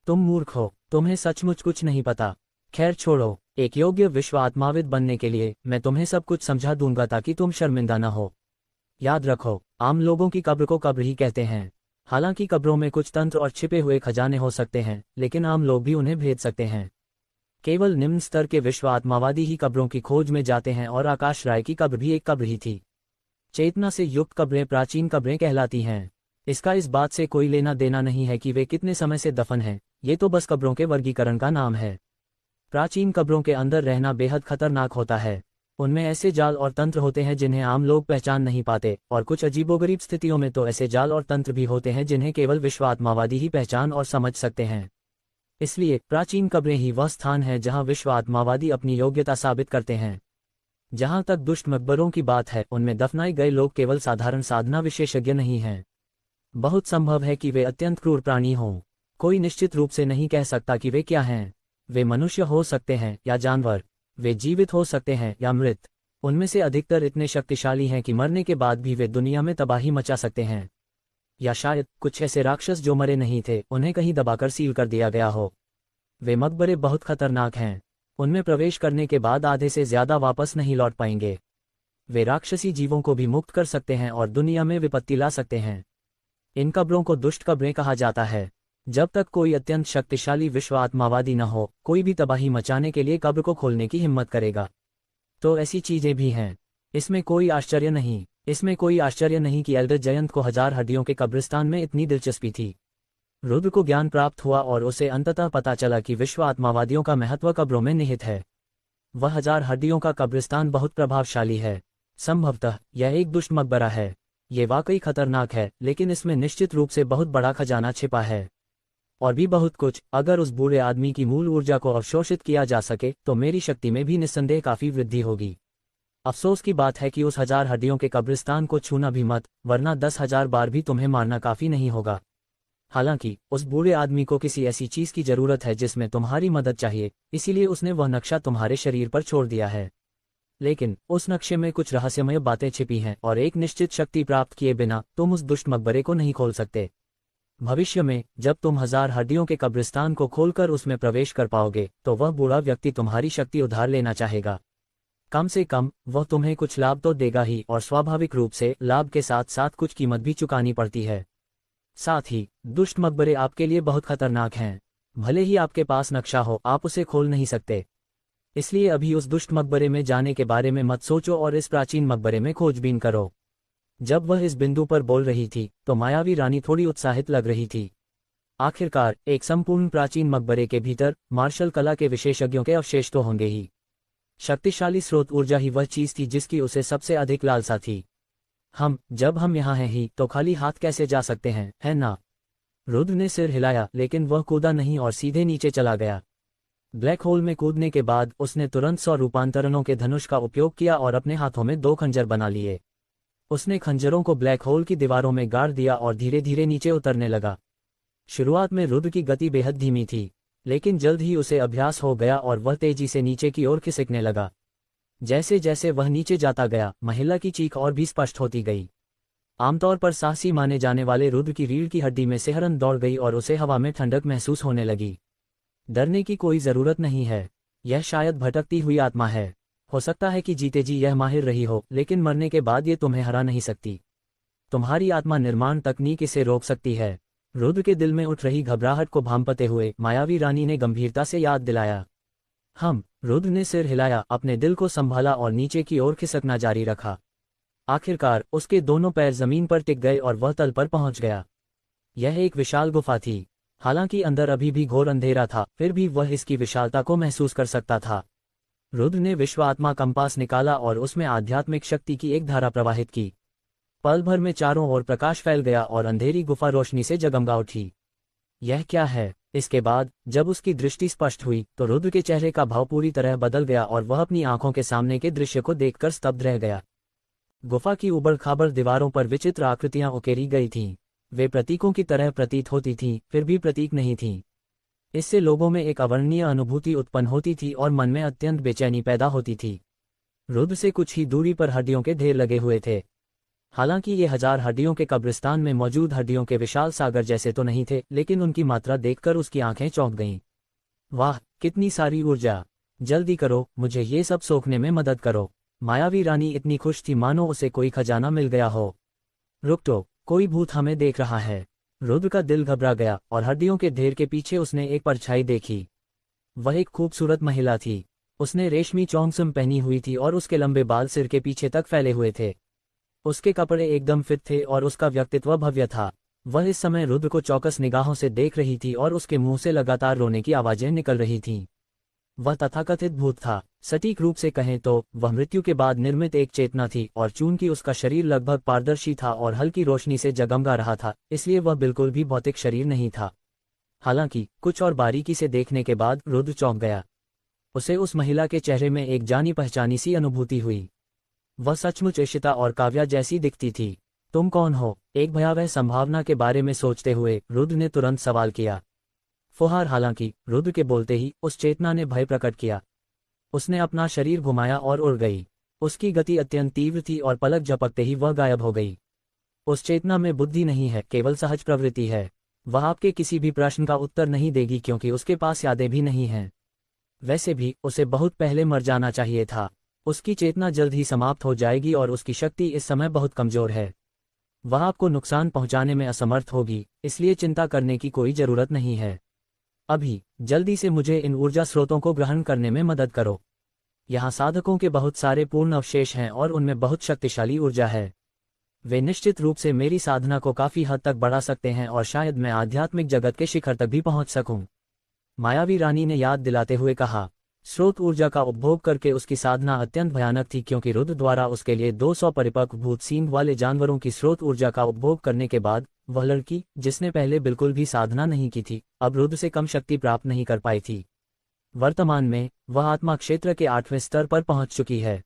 तुम मूर्ख हो, तुम्हें सचमुच कुछ नहीं पता। खैर छोड़ो, एक योग्य विश्व आत्माविद बनने के लिए मैं तुम्हें सब कुछ समझा दूंगा ताकि तुम शर्मिंदा न हो। याद रखो, आम लोगों की कब्र को कब्र ही कहते हैं। हालांकि कब्रों में कुछ तंत्र और छिपे हुए खजाने हो सकते हैं, लेकिन आम लोग भी उन्हें भेद सकते हैं। केवल निम्न स्तर के विश्व आत्मावादी ही कब्रों की खोज में जाते हैं और आकाश राय की कब्र भी एक कब्र ही थी। चेतना से युक्त कब्रें प्राचीन कब्रें कहलाती हैं। इसका इस बात से कोई लेना देना नहीं है कि वे कितने समय से दफन हैं, ये तो बस कब्रों के वर्गीकरण का नाम है। प्राचीन कब्रों के अंदर रहना बेहद खतरनाक होता है। उनमें ऐसे जाल और तंत्र होते हैं जिन्हें आम लोग पहचान नहीं पाते, और कुछ अजीबोगरीब स्थितियों में तो ऐसे जाल और तंत्र भी होते हैं जिन्हें केवल विश्व आत्मावादी ही पहचान और समझ सकते हैं। इसलिए प्राचीन कब्रें ही वह स्थान है जहां विश्व आत्मावादी अपनी योग्यता साबित करते हैं। जहां तक दुष्ट मकबरों की बात है, उनमें दफनाए गए लोग केवल साधारण साधना विशेषज्ञ नहीं हैं। बहुत संभव है कि वे अत्यंत क्रूर प्राणी हों। कोई निश्चित रूप से नहीं कह सकता कि वे क्या हैं। वे मनुष्य हो सकते हैं या जानवर, वे जीवित हो सकते हैं या मृत। उनमें से अधिकतर इतने शक्तिशाली हैं कि मरने के बाद भी वे दुनिया में तबाही मचा सकते हैं। या शायद कुछ ऐसे राक्षस जो मरे नहीं थे, उन्हें कहीं दबाकर सील कर दिया गया हो। वे मकबरे बहुत खतरनाक हैं। उनमें प्रवेश करने के बाद आधे से ज्यादा वापस नहीं लौट पाएंगे। वे राक्षसी जीवों को भी मुक्त कर सकते हैं और दुनिया में विपत्ति ला सकते हैं। इन कब्रों को दुष्ट कब्रें कहा जाता है। जब तक कोई अत्यंत शक्तिशाली विश्व आत्मावादी न हो, कोई भी तबाही मचाने के लिए कब्र को खोलने की हिम्मत करेगा। तो ऐसी चीजें भी हैं। इसमें कोई आश्चर्य नहीं कि एल्डर जयंत को 1000 हड्डियों के कब्रिस्तान में इतनी दिलचस्पी थी। रुद्र को ज्ञान प्राप्त हुआ और उसे अंततः पता चला कि विश्व आत्मावादियों का महत्व कब्रों में निहित है। वह 1000 हड्डियों का कब्रिस्तान बहुत प्रभावशाली है। संभवतः यह एक दुष्ट मकबरा है। ये वाकई खतरनाक है, लेकिन इसमें निश्चित रूप से बहुत बड़ा खजाना छिपा है। और भी बहुत कुछ। अगर उस बूढ़े आदमी की मूल ऊर्जा को अवशोषित किया जा सके तो मेरी शक्ति में भी निस्संदेह काफी वृद्धि होगी। अफसोस की बात है कि उस 1000 हड्डियों के कब्रिस्तान को छूना भी मत, वरना 10,000 बार भी तुम्हें मारना काफी नहीं होगा। हालांकि उस बूढ़े आदमी को किसी ऐसी चीज की जरूरत है जिसमें तुम्हारी मदद चाहिए, इसीलिए उसने वह नक्शा तुम्हारे शरीर पर छोड़ दिया है। लेकिन उस नक्शे में कुछ रहस्यमय बातें छिपी हैं और एक निश्चित शक्ति प्राप्त किए बिना तुम उस दुष्ट मकबरे को नहीं खोल सकते। भविष्य में जब तुम 1000 हड्डियों के कब्रिस्तान को खोलकर उसमें प्रवेश कर पाओगे तो वह बूढ़ा व्यक्ति तुम्हारी शक्ति उधार लेना चाहेगा। कम से कम वह तुम्हें कुछ लाभ तो देगा ही, और स्वाभाविक रूप से लाभ के साथ साथ कुछ कीमत भी चुकानी पड़ती है। साथ ही दुष्ट मकबरे आपके लिए बहुत खतरनाक हैं। भले ही आपके पास नक्शा हो, आप उसे खोल नहीं सकते। इसलिए अभी उस दुष्ट मकबरे में जाने के बारे में मत सोचो और इस प्राचीन मकबरे में खोजबीन करो। जब वह इस बिंदु पर बोल रही थी तो मायावी रानी थोड़ी उत्साहित लग रही थी। आखिरकार एक संपूर्ण प्राचीन मकबरे के भीतर मार्शल कला के विशेषज्ञों के अवशेष तो होंगे ही। शक्तिशाली स्रोत ऊर्जा ही वह चीज थी जिसकी उसे सबसे अधिक लालसा थी। जब हम यहाँ हैं ही तो खाली हाथ कैसे जा सकते हैं, है ना? रुद्र ने सिर हिलाया, लेकिन वह कूदा नहीं और सीधे नीचे चला गया। ब्लैक होल में कूदने के बाद उसने तुरंत 100 रूपांतरणों के धनुष का उपयोग किया और अपने हाथों में 2 खंजर बना लिए। उसने खंजरों को ब्लैक होल की दीवारों में गाड़ दिया और धीरे धीरे नीचे उतरने लगा। शुरुआत में रुद्र की गति बेहद धीमी थी, लेकिन जल्द ही उसे अभ्यास हो गया और वह तेजी से नीचे की ओर खिसकने लगा। जैसे जैसे वह नीचे जाता गया, महिला की चीख और भी स्पष्ट होती गई। आमतौर पर साहसी माने जाने वाले रुद्र की रीढ़ की हड्डी में सिहरन दौड़ गई और उसे हवा में ठंडक महसूस होने लगी। डरने की कोई जरूरत नहीं है, यह शायद भटकती हुई आत्मा है। हो सकता है कि जीते जी यह माहिर रही हो, लेकिन मरने के बाद ये तुम्हें हरा नहीं सकती। तुम्हारी आत्मा निर्माण तकनीक इसे रोक सकती है। रुद्र के दिल में उठ रही घबराहट को भांपते हुए मायावी रानी ने गंभीरता से याद दिलाया। रुद्र ने सिर हिलाया, अपने दिल को संभाला और नीचे की ओर खिसकना जारी रखा। आखिरकार उसके दोनों पैर जमीन पर टिक गए और वह तल पर पहुंच गया। यह एक विशाल गुफा थी। हालांकि अंदर अभी भी घोर अंधेरा था, फिर भी वह इसकी विशालता को महसूस कर सकता था। रुद्र ने विश्व आत्मा कंपास निकाला और उसमें आध्यात्मिक शक्ति की एक धारा प्रवाहित की। पल भर में चारों ओर प्रकाश फैल गया और अंधेरी गुफा रोशनी से जगमगा उठी। यह क्या है? इसके बाद जब उसकी दृष्टि स्पष्ट हुई तो रुद्र के चेहरे का भाव पूरी तरह बदल गया और वह अपनी आंखों के सामने के दृश्य को देखकर स्तब्ध रह गया। गुफा की उबड़-खाबड़ दीवारों पर विचित्र आकृतियां उकेरी गई थीं। वे प्रतीकों की तरह प्रतीत होती थीं, फिर भी प्रतीक नहीं थीं। इससे लोगों में एक अवर्णनीय अनुभूति उत्पन्न होती थी और मन में अत्यंत बेचैनी पैदा होती थी। रुद्र से कुछ ही दूरी पर हड्डियों के ढेर लगे हुए थे। हालांकि ये 1000 हड्डियों के कब्रिस्तान में मौजूद हड्डियों के विशाल सागर जैसे तो नहीं थे, लेकिन उनकी मात्रा देखकर उसकी आंखें चौंक गईं। वाह, कितनी सारी ऊर्जा! जल्दी करो, मुझे ये सब सोखने में मदद करो। मायावी रानी इतनी खुश थी मानो उसे कोई खजाना मिल गया हो। रुक तो, कोई भूत हमें देख रहा है। रुद्र का दिल घबरा गया और हड्डियों के ढेर के पीछे उसने एक परछाई देखी। वह एक खूबसूरत महिला थी। उसने रेशमी चौंगसम पहनी हुई थी और उसके लंबे बाल सिर के पीछे तक फैले हुए थे। उसके कपड़े एकदम फिट थे और उसका व्यक्तित्व भव्य था। वह इस समय रुद्र को चौकस निगाहों से देख रही थी और उसके मुंह से लगातार रोने की आवाजें निकल रही थीं। वह तथाकथित भूत था। सटीक रूप से कहें तो वह मृत्यु के बाद निर्मित एक चेतना थी, और चूंकि उसका शरीर लगभग पारदर्शी था और हल्की रोशनी से जगमगा रहा था, इसलिए वह बिल्कुल भी भौतिक शरीर नहीं था। हालांकि कुछ और बारीकी से देखने के बाद रुद्र चौंक गया। उसे उस महिला के चेहरे में एक जानी पहचानी सी अनुभूति हुई। वह सचमुच इशिता और काव्या जैसी दिखती थी। तुम कौन हो? एक भयावह संभावना के बारे में सोचते हुए रुद्र ने तुरंत सवाल किया। फुहार। हालांकि रुद्र के बोलते ही उस चेतना ने भय प्रकट किया। उसने अपना शरीर घुमाया और उड़ गई। उसकी गति अत्यंत तीव्र थी और पलक झपकते ही वह गायब हो गई। उस चेतना में बुद्धि नहीं है, केवल सहज प्रवृत्ति है। वह आपके किसी भी प्रश्न का उत्तर नहीं देगी क्योंकि उसके पास यादें भी नहीं हैं। वैसे भी उसे बहुत पहले मर जाना चाहिए था। उसकी चेतना जल्द ही समाप्त हो जाएगी और उसकी शक्ति इस समय बहुत कमजोर है। वह आपको नुकसान पहुंचाने में असमर्थ होगी, इसलिए चिंता करने की कोई जरूरत नहीं है। अभी जल्दी से मुझे इन ऊर्जा स्रोतों को ग्रहण करने में मदद करो। यहाँ साधकों के बहुत सारे पूर्ण अवशेष हैं और उनमें बहुत शक्तिशाली ऊर्जा है। वे निश्चित रूप से मेरी साधना को काफी हद तक बढ़ा सकते हैं और शायद मैं आध्यात्मिक जगत के शिखर तक भी पहुंच सकूं। मायावी रानी ने याद दिलाते हुए कहा। स्रोत ऊर्जा का उपभोग करके उसकी साधना अत्यंत भयानक थी, क्योंकि रुद्र द्वारा उसके लिए 200 परिपक्व भूत सींग वाले जानवरों की स्रोत ऊर्जा का उपभोग करने के बाद वह लड़की, जिसने पहले बिल्कुल भी साधना नहीं की थी, अब रुद्र से कम शक्ति प्राप्त नहीं कर पाई थी। वर्तमान में वह आत्मा क्षेत्र के 8वें स्तर पर पहुंच चुकी है।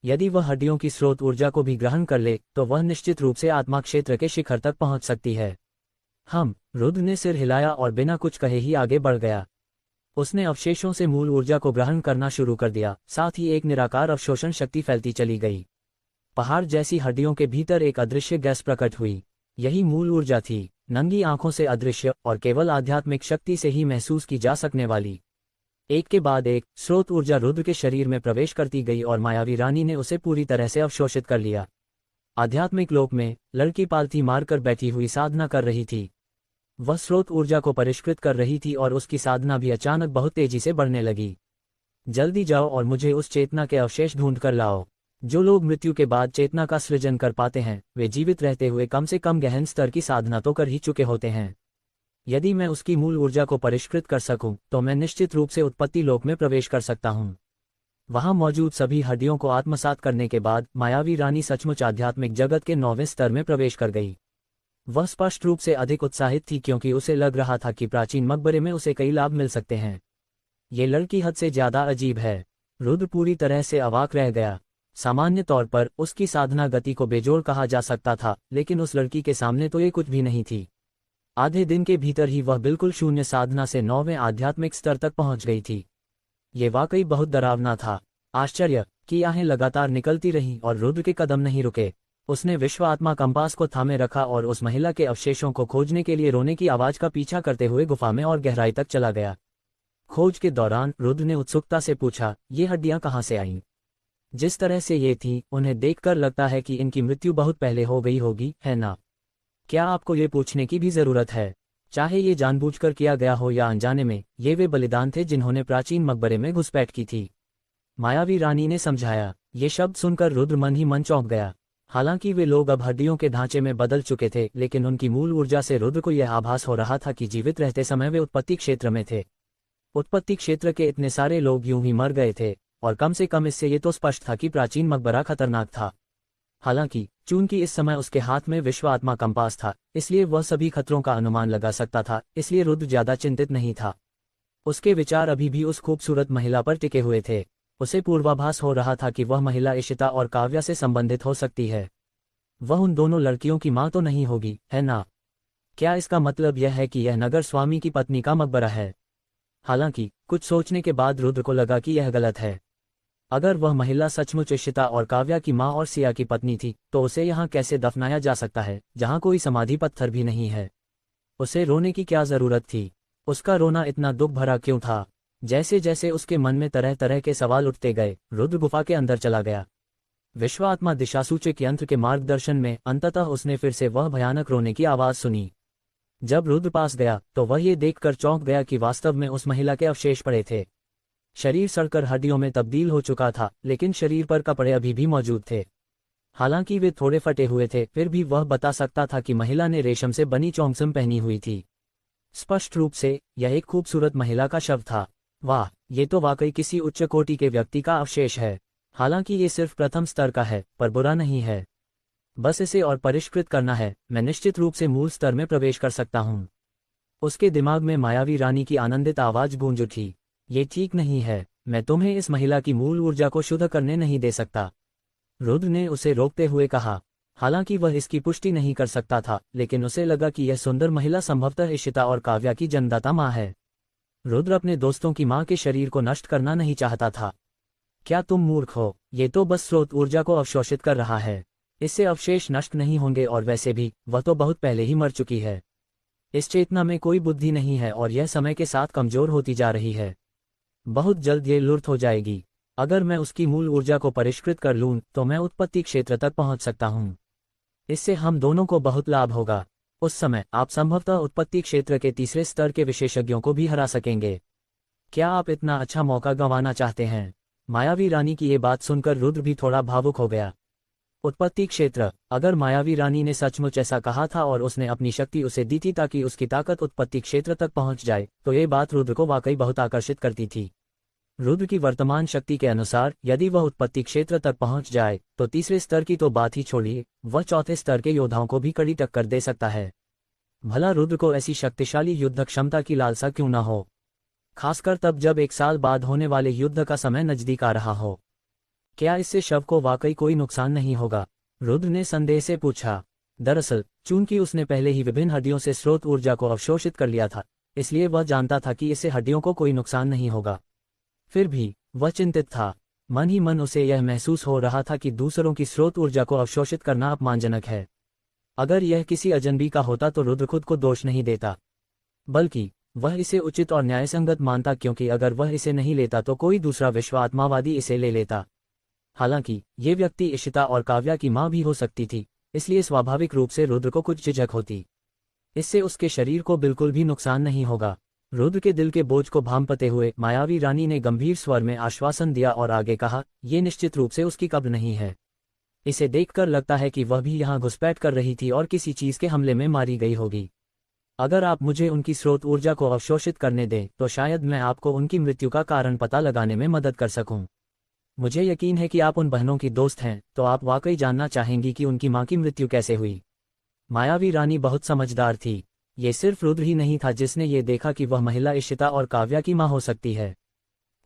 यदि वह हड्डियों की स्रोत ऊर्जा को भी ग्रहण कर ले तो वह निश्चित रूप से आत्मा क्षेत्र के शिखर तक पहुंच सकती है। रुद्र ने सिर हिलाया और बिना कुछ कहे ही आगे बढ़ गया। उसने अवशेषों से मूल ऊर्जा को ग्रहण करना शुरू कर दिया, साथ ही एक निराकार अवशोषण शक्ति फैलती चली गई। पहाड़ जैसी हड्डियों के भीतर एक अदृश्य गैस प्रकट हुई। यही मूल ऊर्जा थी, नंगी आंखों से अदृश्य और केवल आध्यात्मिक शक्ति से ही महसूस की जा सकने वाली। एक के बाद एक स्रोत ऊर्जा रुद्र के शरीर में प्रवेश करती गई और मायावी रानी ने उसे पूरी तरह से अवशोषित कर लिया। आध्यात्मिक लोक में लड़की पालथी मारकर बैठी हुई साधना कर रही थी। वह स्रोत ऊर्जा को परिष्कृत कर रही थी और उसकी साधना भी अचानक बहुत तेजी से बढ़ने लगी। जल्दी जाओ और मुझे उस चेतना के अवशेष ढूंढ कर लाओ। जो लोग मृत्यु के बाद चेतना का सृजन कर पाते हैं वे जीवित रहते हुए कम से कम गहन स्तर की साधना तो कर ही चुके होते हैं। यदि मैं उसकी मूल ऊर्जा को परिष्कृत कर सकूं तो मैं निश्चित रूप से उत्पत्ति लोक में प्रवेश कर सकता हूं। वहां मौजूद सभी हड्डियों को आत्मसात करने के बाद मायावी रानी सचमुच आध्यात्मिक जगत के 9वें स्तर में प्रवेश कर गई। वह स्पष्ट रूप से अधिक उत्साहित थी क्योंकि उसे लग रहा था कि प्राचीन मकबरे में उसे कई लाभ मिल सकते हैं। ये लड़की हद से ज्यादा अजीब है। रुद्र पूरी तरह से अवाक रह गया। सामान्य तौर पर उसकी साधना गति को बेजोड़ कहा जा सकता था, लेकिन उस लड़की के सामने तो ये कुछ भी नहीं थी। आधे दिन के भीतर ही वह बिल्कुल शून्य साधना से 9वें आध्यात्मिक स्तर तक पहुंच गई थी। ये वाकई बहुत डरावना था। आश्चर्य की आहें लगातार निकलती रहीं और रुद्र के कदम नहीं रुके। उसने विश्व आत्मा कंपास को थामे रखा और उस महिला के अवशेषों को खोजने के लिए रोने की आवाज का पीछा करते हुए गुफा में और गहराई तक चला गया। खोज के दौरान रुद्र ने उत्सुकता से पूछा, ये हड्डियां कहाँ से आईं? जिस तरह से ये थीं, उन्हें देखकर लगता है कि इनकी मृत्यु बहुत पहले हो गई होगी, है ना? क्या आपको ये पूछने की भी जरूरत है? चाहे ये जानबूझकर किया गया हो या अनजाने में, ये वे बलिदान थे जिन्होंने प्राचीन मकबरे में घुसपैठ की थी। मायावी रानी ने समझाया। ये शब्द सुनकर रुद्र मन ही मन चौंक गया। हालांकि वे लोग अब हड्डियों के ढांचे में बदल चुके थे, लेकिन उनकी मूल ऊर्जा से रुद्र को यह आभास हो रहा था कि जीवित रहते समय वे उत्पत्ति क्षेत्र में थे। उत्पत्ति क्षेत्र के इतने सारे लोग यूं ही मर गए थे, और कम से कम इससे ये तो स्पष्ट था कि प्राचीन मकबरा खतरनाक था। हालांकि चूंकि इस समय उसके हाथ में विश्व आत्मा कंपास था, इसलिए वह सभी खतरों का अनुमान लगा सकता था, इसलिए रुद्र ज्यादा चिंतित नहीं था। उसके विचार अभी भी उस खूबसूरत महिला पर टिके हुए थे। उसे पूर्वाभास हो रहा था कि वह महिला इशिता और काव्या से संबंधित हो सकती है। वह उन दोनों लड़कियों की मां तो नहीं होगी, है ना? क्या इसका मतलब यह है कि यह नगर स्वामी की पत्नी का मकबरा है? हालांकि कुछ सोचने के बाद रुद्र को लगा कि यह गलत है। अगर वह महिला सचमुच इशिता और काव्या की मां और सिया की पत्नी थी, तो उसे यहाँ कैसे दफनाया जा सकता है, जहाँ कोई समाधि पत्थर भी नहीं है? उसे रोने की क्या जरूरत थी? उसका रोना इतना दुख भरा क्यों था? जैसे जैसे उसके मन में तरह तरह के सवाल उठते गए, रुद्र गुफा के अंदर चला गया। विश्वात्मा दिशासूचक यंत्र के मार्गदर्शन में अंततः उसने फिर से वह भयानक रोने की आवाज सुनी। जब रुद्र पास गया तो वह ये देखकर चौंक गया कि वास्तव में उस महिला के अवशेष पड़े थे। शरीर सड़कर हड्डियों में तब्दील हो चुका था, लेकिन शरीर पर कपड़े अभी भी मौजूद थे। हालांकि वे थोड़े फटे हुए थे, फिर भी वह बता सकता था कि महिला ने रेशम से बनी चौंगसम पहनी हुई थी। स्पष्ट रूप से यह एक खूबसूरत महिला का शव था। वाह, ये तो वाकई किसी उच्च कोटि के व्यक्ति का अवशेष है। हालांकि ये सिर्फ प्रथम स्तर का है, पर बुरा नहीं है। बस इसे और परिष्कृत करना है, मैं निश्चित रूप से मूल स्तर में प्रवेश कर सकता हूँ। उसके दिमाग में मायावी रानी की आनंदित आवाज गूंज उठी। ये ठीक नहीं है, मैं तुम्हें इस महिला की मूल ऊर्जा को शुद्ध करने नहीं दे सकता। रुद्र ने उसे रोकते हुए कहा। हालांकि वह इसकी पुष्टि नहीं कर सकता था, लेकिन उसे लगा कि यह सुंदर महिला संभवतः इशिता और काव्या की जन्मदाता माँ है। रुद्र अपने दोस्तों की माँ के शरीर को नष्ट करना नहीं चाहता था। क्या तुम मूर्ख हो? ये तो बस स्रोत ऊर्जा को अवशोषित कर रहा है। इससे अवशेष नष्ट नहीं होंगे, और वैसे भी वह तो बहुत पहले ही मर चुकी है। इस चेतना में कोई बुद्धि नहीं है और यह समय के साथ कमजोर होती जा रही है। बहुत जल्द ये लुप्त हो जाएगी। अगर मैं उसकी मूल ऊर्जा को परिष्कृत कर लूं तो मैं उत्पत्ति क्षेत्र तक पहुंच सकता हूं। इससे हम दोनों को बहुत लाभ होगा। उस समय आप संभवतः उत्पत्ति क्षेत्र के तीसरे स्तर के विशेषज्ञों को भी हरा सकेंगे। क्या आप इतना अच्छा मौका गंवाना चाहते हैं? मायावी रानी की ये बात सुनकर रुद्र भी थोड़ा भावुक हो गया। उत्पत्ति क्षेत्र, अगर मायावी रानी ने सचमुच ऐसा कहा था और उसने अपनी शक्ति उसे दी थी ताकि उसकी ताकत उत्पत्ति क्षेत्र तक पहुंच जाए, तो ये बात रुद्र को वाकई बहुत आकर्षित करती थी। रुद्र की वर्तमान शक्ति के अनुसार यदि वह उत्पत्ति क्षेत्र तक पहुंच जाए तो तीसरे स्तर की तो बात ही छोड़िए, वह चौथे स्तर के योद्धाओं को भी कड़ी टक्कर दे सकता है। भला रुद्र को ऐसी शक्तिशाली युद्ध क्षमता की लालसा क्यों न हो, खासकर तब जब 1 साल बाद होने वाले युद्ध का समय नजदीक आ रहा हो। क्या इससे शव को वाकई कोई नुकसान नहीं होगा? रुद्र ने संदेह से पूछा। दरअसल चूंकि उसने पहले ही विभिन्न हड्डियों से स्रोत ऊर्जा को अवशोषित कर लिया था, इसलिए वह जानता था कि इससे हड्डियों को कोई नुकसान नहीं होगा। फिर भी वह चिंतित था। मन ही मन उसे यह महसूस हो रहा था कि दूसरों की स्रोत ऊर्जा को अवशोषित करना अपमानजनक है। अगर यह किसी अजनबी का होता तो रुद्र खुद को दोष नहीं देता, बल्कि वह इसे उचित और न्यायसंगत मानता, क्योंकि अगर वह इसे नहीं लेता तो कोई दूसरा विश्वात्मावादी इसे ले लेता। हालांकि ये व्यक्ति इशिता और काव्या की मां भी हो सकती थी, इसलिए स्वाभाविक रूप से रुद्र को कुछ झिझक होती। इससे उसके शरीर को बिल्कुल भी नुकसान नहीं होगा। रुद्र के दिल के बोझ को भांपते हुए मायावी रानी ने गंभीर स्वर में आश्वासन दिया और आगे कहा, ये निश्चित रूप से उसकी कब्र नहीं है। इसे देखकर लगता है कि वह भी यहाँ घुसपैठ कर रही थी और किसी चीज के हमले में मारी गई होगी। अगर आप मुझे उनकी स्रोत ऊर्जा को अवशोषित करने दें तो शायद मैं आपको उनकी मृत्यु का कारण पता लगाने में मदद कर सकूं। मुझे यकीन है कि आप उन बहनों की दोस्त हैं, तो आप वाकई जानना चाहेंगी कि उनकी मां की मृत्यु कैसे हुई। मायावी रानी बहुत समझदार थी। ये सिर्फ रुद्र ही नहीं था जिसने ये देखा कि वह महिला इशिता और काव्या की मां हो सकती है।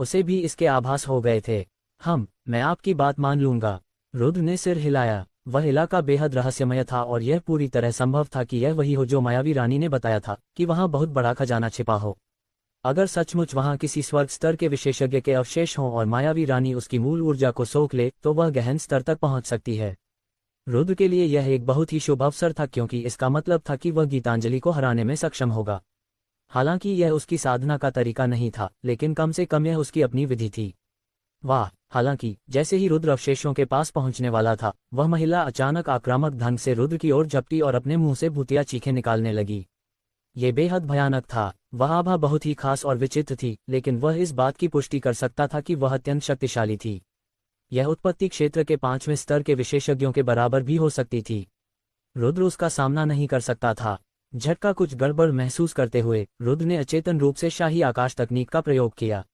उसे भी इसके आभास हो गए थे। मैं आपकी बात मान लूंगा। रुद्र ने सिर हिलाया। वह इलाका बेहद रहस्यमय था और यह पूरी तरह संभव था कि यह वही हो जो मायावी रानी ने बताया था कि वहां बहुत बड़ा खजाना छिपा हो। अगर सचमुच वहां किसी स्वर्ग स्तर के विशेषज्ञ के अवशेष हों और मायावी रानी उसकी मूल ऊर्जा को सोख ले तो वह गहन स्तर तक पहुंच सकती है। रुद्र के लिए यह एक बहुत ही शुभ अवसर था, क्योंकि इसका मतलब था कि वह गीतांजलि को हराने में सक्षम होगा। हालांकि यह उसकी साधना का तरीका नहीं था, लेकिन कम से कम यह उसकी अपनी विधि थी। वाह! हालांकि जैसे ही रुद्र अवशेषों के पास पहुंचने वाला था, वह महिला अचानक आक्रामक ढंग से रुद्र की ओर झपटी और अपने मुंह से भूतिया चीखें निकालने लगी। ये बेहद भयानक था। वह आभा बहुत ही खास और विचित्र थी, लेकिन वह इस बात की पुष्टि कर सकता था कि वह अत्यंत शक्तिशाली थी। यह उत्पत्ति क्षेत्र के 5वें स्तर के विशेषज्ञों के बराबर भी हो सकती थी। रुद्र उसका सामना नहीं कर सकता था। झटका कुछ गड़बड़ महसूस करते हुए रुद्र ने अचेतन रूप से शाही आकाश तकनीक का प्रयोग किया।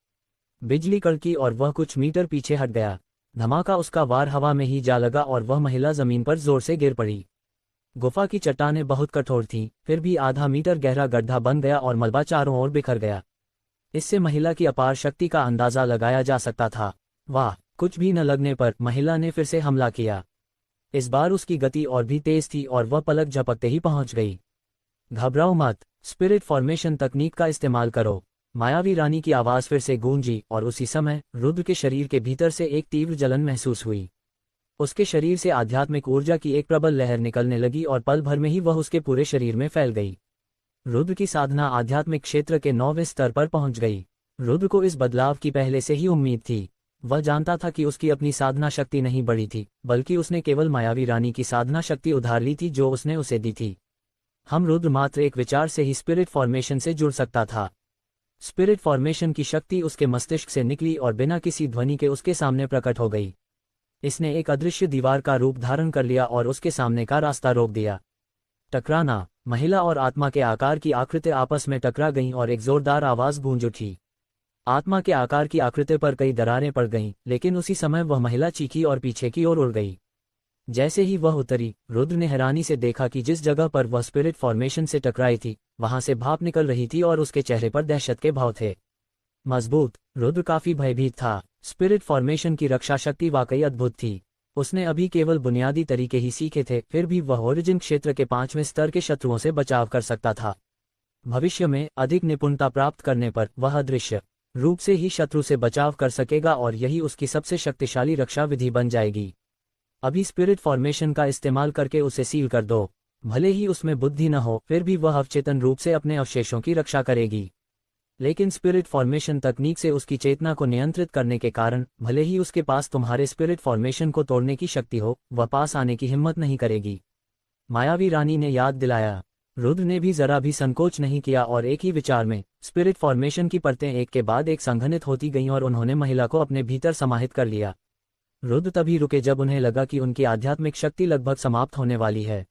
बिजली कड़की और वह कुछ मीटर पीछे हट गया। धमाका उसका वार हवा में ही जा लगा और वह महिला जमीन पर जोर से गिर पड़ी। गुफा की चट्टानें बहुत कठोर थीं, फिर भी आधा मीटर गहरा गड्ढा बन गया और मलबा चारों ओर बिखर गया। इससे महिला की अपार शक्ति का अंदाजा लगाया जा सकता था। वाह! कुछ भी न लगने पर महिला ने फिर से हमला किया। इस बार उसकी गति और भी तेज थी और वह पलक झपकते ही पहुंच गई। घबराओ मत, स्पिरिट फॉर्मेशन तकनीक का इस्तेमाल करो। मायावी रानी की आवाज फिर से गूंजी और उसी समय रुद्र के शरीर के भीतर से एक तीव्र जलन महसूस हुई। उसके शरीर से आध्यात्मिक ऊर्जा की एक प्रबल लहर निकलने लगी और पल भर में ही वह उसके पूरे शरीर में फैल गई। रुद्र की साधना आध्यात्मिक क्षेत्र के 9वें स्तर पर पहुंच गई। रुद्र को इस बदलाव की पहले से ही उम्मीद थी। वह जानता था कि उसकी अपनी साधना शक्ति नहीं बढ़ी थी, बल्कि उसने केवल मायावी रानी की साधना शक्ति उधार ली थी जो उसने उसे दी थी। रुद्र मात्र एक विचार से ही स्पिरिट फॉर्मेशन से जुड़ सकता था। स्पिरिट फॉर्मेशन की शक्ति उसके मस्तिष्क से निकली और बिना किसी ध्वनि के उसके सामने प्रकट हो गई। इसने एक अदृश्य दीवार का रूप धारण कर लिया और उसके सामने का रास्ता रोक दिया। टकराना। महिला और आत्मा के आकार की आकृति आपस में टकरा गईं और एक जोरदार आवाज गूंज उठी। आत्मा के आकार की आकृति पर कई दरारें पड़ गईं, लेकिन उसी समय वह महिला चीखी और पीछे की ओर उड़ गई। जैसे ही वह उतरी, रुद्र ने हैरानी से देखा कि जिस जगह पर वह स्पिरिट फॉर्मेशन से टकराई थी, वहां से भाप निकल रही थी और उसके चेहरे पर दहशत के भाव थे। मजबूत। रुद्र काफी भयभीत था। स्पिरिट फॉर्मेशन की रक्षा शक्ति वाकई अद्भुत थी। उसने अभी केवल बुनियादी तरीके ही सीखे थे, फिर भी वह ओरिजिन क्षेत्र के 5वें स्तर के शत्रुओं से बचाव कर सकता था। भविष्य में अधिक निपुणता प्राप्त करने पर वह अदृश्य रूप से ही शत्रु से बचाव कर सकेगा और यही उसकी सबसे शक्तिशाली रक्षा विधि बन जाएगी। अभी स्पिरिट फॉर्मेशन का इस्तेमाल करके उसे सील कर दो। भले ही उसमें बुद्धि न हो, फिर भी वह अवचेतन रूप से अपने अवशेषों की रक्षा करेगी। लेकिन स्पिरिट फॉर्मेशन तकनीक से उसकी चेतना को नियंत्रित करने के कारण भले ही उसके पास तुम्हारे स्पिरिट फॉर्मेशन को तोड़ने की शक्ति हो, वह पास आने की हिम्मत नहीं करेगी। मायावी रानी ने याद दिलाया। रुद्र ने भी जरा भी संकोच नहीं किया और एक ही विचार में स्पिरिट फॉर्मेशन की परतें एक के बाद एक संघनित होती गईं और उन्होंने महिला को अपने भीतर समाहित कर लिया। रुद्र तभी रुके जब उन्हें लगा कि उनकी आध्यात्मिक शक्ति लगभग समाप्त होने वाली है।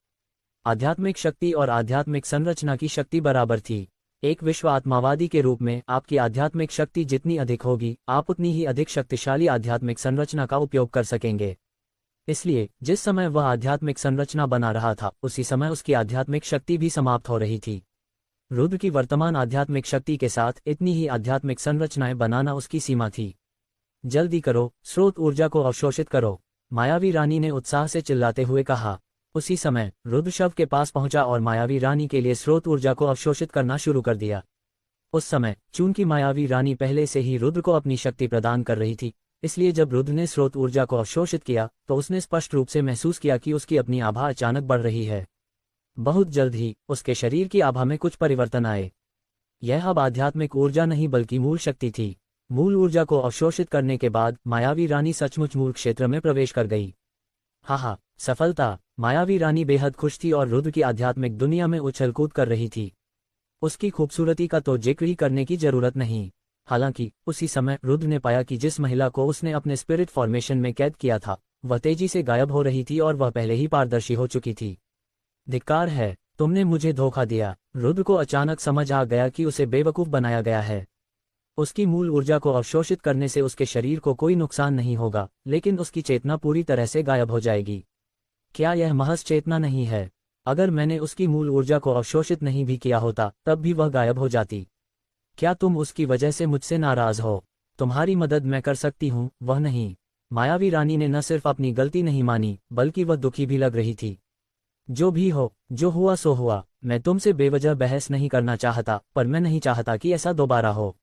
आध्यात्मिक शक्ति और आध्यात्मिक संरचना की शक्ति बराबर थी। एक विश्व आत्मावादी के रूप में आपकी आध्यात्मिक शक्ति जितनी अधिक होगी, आप उतनी ही अधिक शक्तिशाली आध्यात्मिक संरचना का उपयोग कर सकेंगे। इसलिए जिस समय वह आध्यात्मिक संरचना बना रहा था, उसी समय उसकी आध्यात्मिक शक्ति भी समाप्त हो रही थी। रुद्र की वर्तमान आध्यात्मिक शक्ति के साथ इतनी ही आध्यात्मिक संरचनाएं बनाना उसकी सीमा थी। जल्दी करो, स्रोत ऊर्जा को अवशोषित करो, मायावी रानी ने उत्साह से चिल्लाते हुए कहा। उसी समय रुद्र शव के पास पहुंचा और मायावी रानी के लिए स्रोत ऊर्जा को अवशोषित करना शुरू कर दिया। उस समय चूंकि मायावी रानी पहले से ही रुद्र को अपनी शक्ति प्रदान कर रही थी, इसलिए जब रुद्र ने स्रोत ऊर्जा को अवशोषित किया तो उसने स्पष्ट रूप से महसूस किया कि उसकी अपनी आभा अचानक बढ़ रही है। बहुत जल्द ही उसके शरीर की आभा में कुछ परिवर्तन आए। यह अब आध्यात्मिक ऊर्जा नहीं बल्कि मूल शक्ति थी। मूल ऊर्जा को अवशोषित करने के बाद मायावी रानी सचमुच मूल क्षेत्र में प्रवेश कर गई। हा, सफलता! मायावी रानी बेहद खुश थी और रुद्र की आध्यात्मिक दुनिया में उछल कूद कर रही थी। उसकी खूबसूरती का तो जिक्र ही करने की जरूरत नहीं। हालांकि उसी समय रुद्र ने पाया कि जिस महिला को उसने अपने स्पिरिट फॉर्मेशन में कैद किया था वह तेजी से गायब हो रही थी और वह पहले ही पारदर्शी हो चुकी थी। धिक्कार है, तुमने मुझे धोखा दिया। रुद्र को अचानक समझ आ गया कि उसे बेवकूफ बनाया गया है। उसकी मूल ऊर्जा को अवशोषित करने से उसके शरीर को कोई नुकसान नहीं होगा, लेकिन उसकी चेतना पूरी तरह से गायब हो जाएगी। क्या यह महज चेतना नहीं है? अगर मैंने उसकी मूल ऊर्जा को अवशोषित नहीं भी किया होता तब भी वह गायब हो जाती। क्या तुम उसकी वजह से मुझसे नाराज हो? तुम्हारी मदद मैं कर सकती हूँ, वह नहीं। मायावी रानी ने न सिर्फ अपनी गलती नहीं मानी बल्कि वह दुखी भी लग रही थी। जो भी हो, जो हुआ सो हुआ। मैं तुमसे बेवजह बहस नहीं करना चाहता, पर मैं नहीं चाहता कि ऐसा दोबारा हो।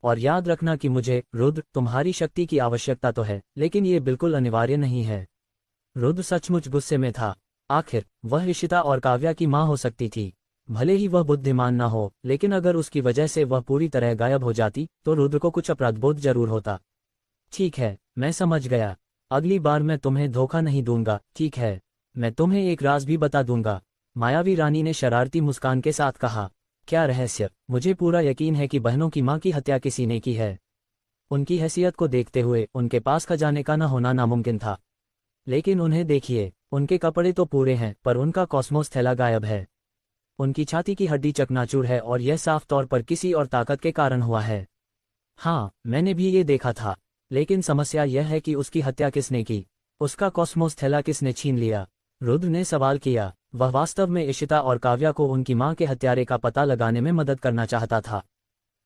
और याद रखना कि मुझे, रुद्र, तुम्हारी शक्ति की आवश्यकता तो है, लेकिन ये बिल्कुल अनिवार्य नहीं है। रुद्र सचमुच गुस्से में था। आखिर वह ऋषिता और काव्या की माँ हो सकती थी। भले ही वह बुद्धिमान न हो, लेकिन अगर उसकी वजह से वह पूरी तरह गायब हो जाती तो रुद्र को कुछ अपराधबोध जरूर होता। ठीक है, मैं समझ गया। अगली बार मैं तुम्हें धोखा नहीं दूंगा, ठीक है? मैं तुम्हें एक राज भी बता दूंगा। मायावी रानी ने शरारती मुस्कान के साथ कहा। क्या रहस्य? मुझे पूरा यकीन है कि बहनों की मां की हत्या किसी ने की है। उनकी हैसियत को देखते हुए उनके पास खजाने का न होना नामुमकिन था। लेकिन उन्हें देखिए, उनके कपड़े तो पूरे हैं पर उनका कॉस्मोस थैला गायब है। उनकी छाती की हड्डी चकनाचूर है और यह साफ तौर पर किसी और ताकत के कारण हुआ है। हाँ, मैंने भी ये देखा था। लेकिन समस्या यह है कि उसकी हत्या किसने की? उसका कॉस्मोस थैला किसने छीन लिया? रुद्र ने सवाल किया। वह वास्तव में इशिता और काव्या को उनकी मां के हत्यारे का पता लगाने में मदद करना चाहता था।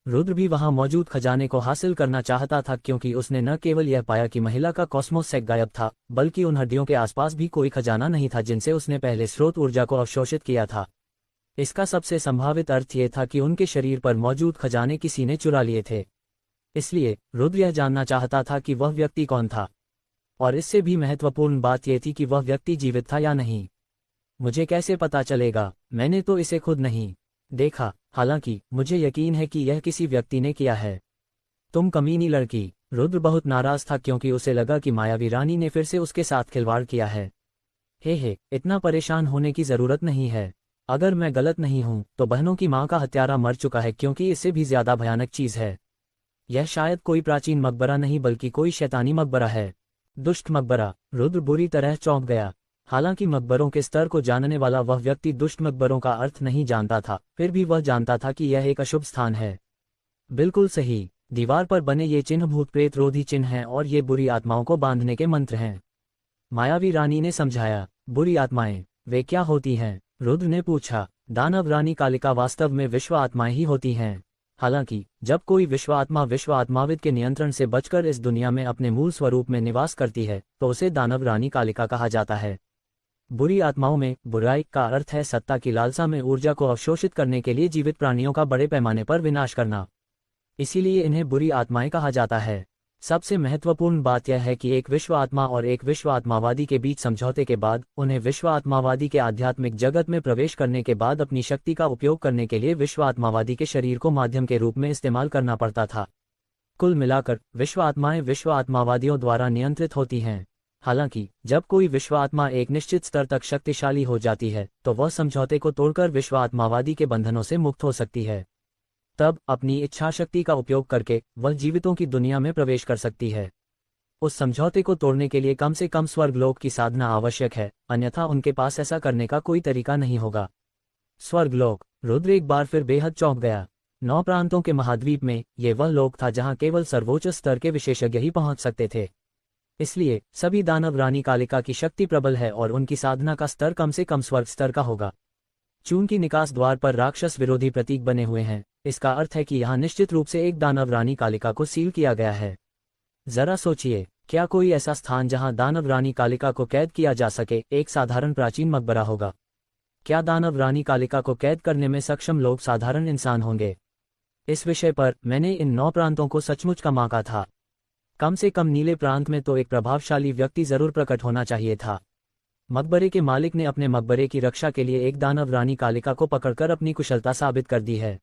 रुद्र भी वहां मौजूद खजाने को हासिल करना चाहता था, क्योंकि उसने न केवल यह पाया कि महिला का कॉस्मोस सेक गायब था, बल्कि उन हड्डियों के आसपास भी कोई खजाना नहीं था जिनसे उसने पहले स्रोत ऊर्जा को अवशोषित किया था। इसका सबसे संभावित अर्थ ये था कि उनके शरीर पर मौजूद खजाने किसी ने चुरा लिए थे। इसलिए रुद्र यह जानना चाहता था कि वह व्यक्ति कौन था, और इससे भी महत्वपूर्ण बात यह थी कि वह व्यक्ति जीवित था या नहीं। मुझे कैसे पता चलेगा? मैंने तो इसे खुद नहीं देखा। हालांकि मुझे यकीन है कि यह किसी व्यक्ति ने किया है। तुम कमीनी लड़की। रुद्र बहुत नाराज था क्योंकि उसे लगा कि मायावी रानी ने फिर से उसके साथ खिलवाड़ किया है। हे, इतना परेशान होने की जरूरत नहीं है। अगर मैं गलत नहीं हूं तो बहनों की मां का हत्यारा मर चुका है, क्योंकि इससे भी ज्यादा भयानक चीज है। यह शायद कोई प्राचीन मकबरा नहीं बल्कि कोई शैतानी मकबरा है। दुष्ट मकबरा। रुद्र बुरी तरह चौंक गया। हालांकि मकबरों के स्तर को जानने वाला वह व्यक्ति दुष्ट मकबरों का अर्थ नहीं जानता था, फिर भी वह जानता था कि यह एक अशुभ स्थान है। बिल्कुल सही। दीवार पर बने ये चिन्ह भूत प्रेत रोधी चिन्ह हैं और ये बुरी आत्माओं को बांधने के मंत्र हैं। मायावी रानी ने समझाया। बुरी आत्माएं? वे क्या होती हैं? रुद्र ने पूछा। दानव रानी कालिका वास्तव में विश्व आत्माएं ही होती हैं। हालांकि जब कोई विश्व आत्माविद के नियंत्रण से बचकर इस दुनिया में अपने मूल स्वरूप में निवास करती है तो उसे दानव रानी कालिका कहा जाता है। बुरी आत्माओं में बुराई का अर्थ है सत्ता की लालसा में ऊर्जा को अवशोषित करने के लिए जीवित प्राणियों का बड़े पैमाने पर विनाश करना। इसीलिए इन्हें बुरी आत्माएं कहा जाता है। सबसे महत्वपूर्ण बात यह है कि एक विश्व आत्मा और एक विश्व आत्मावादी के बीच समझौते के बाद उन्हें विश्व आत्मावादी के आध्यात्मिक जगत में प्रवेश करने के बाद अपनी शक्ति का उपयोग करने के लिए विश्व आत्मावादी के शरीर को माध्यम के रूप में इस्तेमाल करना पड़ता था। कुल मिलाकर विश्व आत्माएं विश्व आत्मावादियों द्वारा नियंत्रित होती हैं। हालांकि जब कोई विश्व आत्मा एक निश्चित स्तर तक शक्तिशाली हो जाती है तो वह समझौते को तोड़कर विश्व आत्मावादी के बंधनों से मुक्त हो सकती है। तब अपनी इच्छा शक्ति का उपयोग करके वह जीवितों की दुनिया में प्रवेश कर सकती है। उस समझौते को तोड़ने के लिए कम से कम स्वर्गलोक की साधना आवश्यक है, अन्यथा उनके पास ऐसा करने का कोई तरीका नहीं होगा। स्वर्गलोक। रुद्र एक बार फिर बेहद चौंक गया। 9 प्रांतों के महाद्वीप में ये वह लोक था जहां केवल सर्वोच्च स्तर के विशेषज्ञ ही पहुंच सकते थे। इसलिए सभी दानव रानी कालिका की शक्ति प्रबल है और उनकी साधना का स्तर कम से कम स्वर्ग स्तर का होगा। चून की निकास द्वार पर राक्षस विरोधी प्रतीक बने हुए हैं, इसका अर्थ है कि यहाँ निश्चित रूप से एक दानव रानी कालिका को सील किया गया है। जरा सोचिए, क्या कोई ऐसा स्थान जहां दानव रानी कालिका को कैद किया जा सके एक साधारण प्राचीन मकबरा होगा? क्या दानव रानी कालिका को कैद करने में सक्षम लोग साधारण इंसान होंगे? इस विषय पर मैंने इन 9 प्रांतों को सचमुच कमाका था। कम से कम नीले प्रांत में तो एक प्रभावशाली व्यक्ति जरूर प्रकट होना चाहिए था। मकबरे के मालिक ने अपने मकबरे की रक्षा के लिए एक दानव रानी कालिका को पकड़कर अपनी कुशलता साबित कर दी है।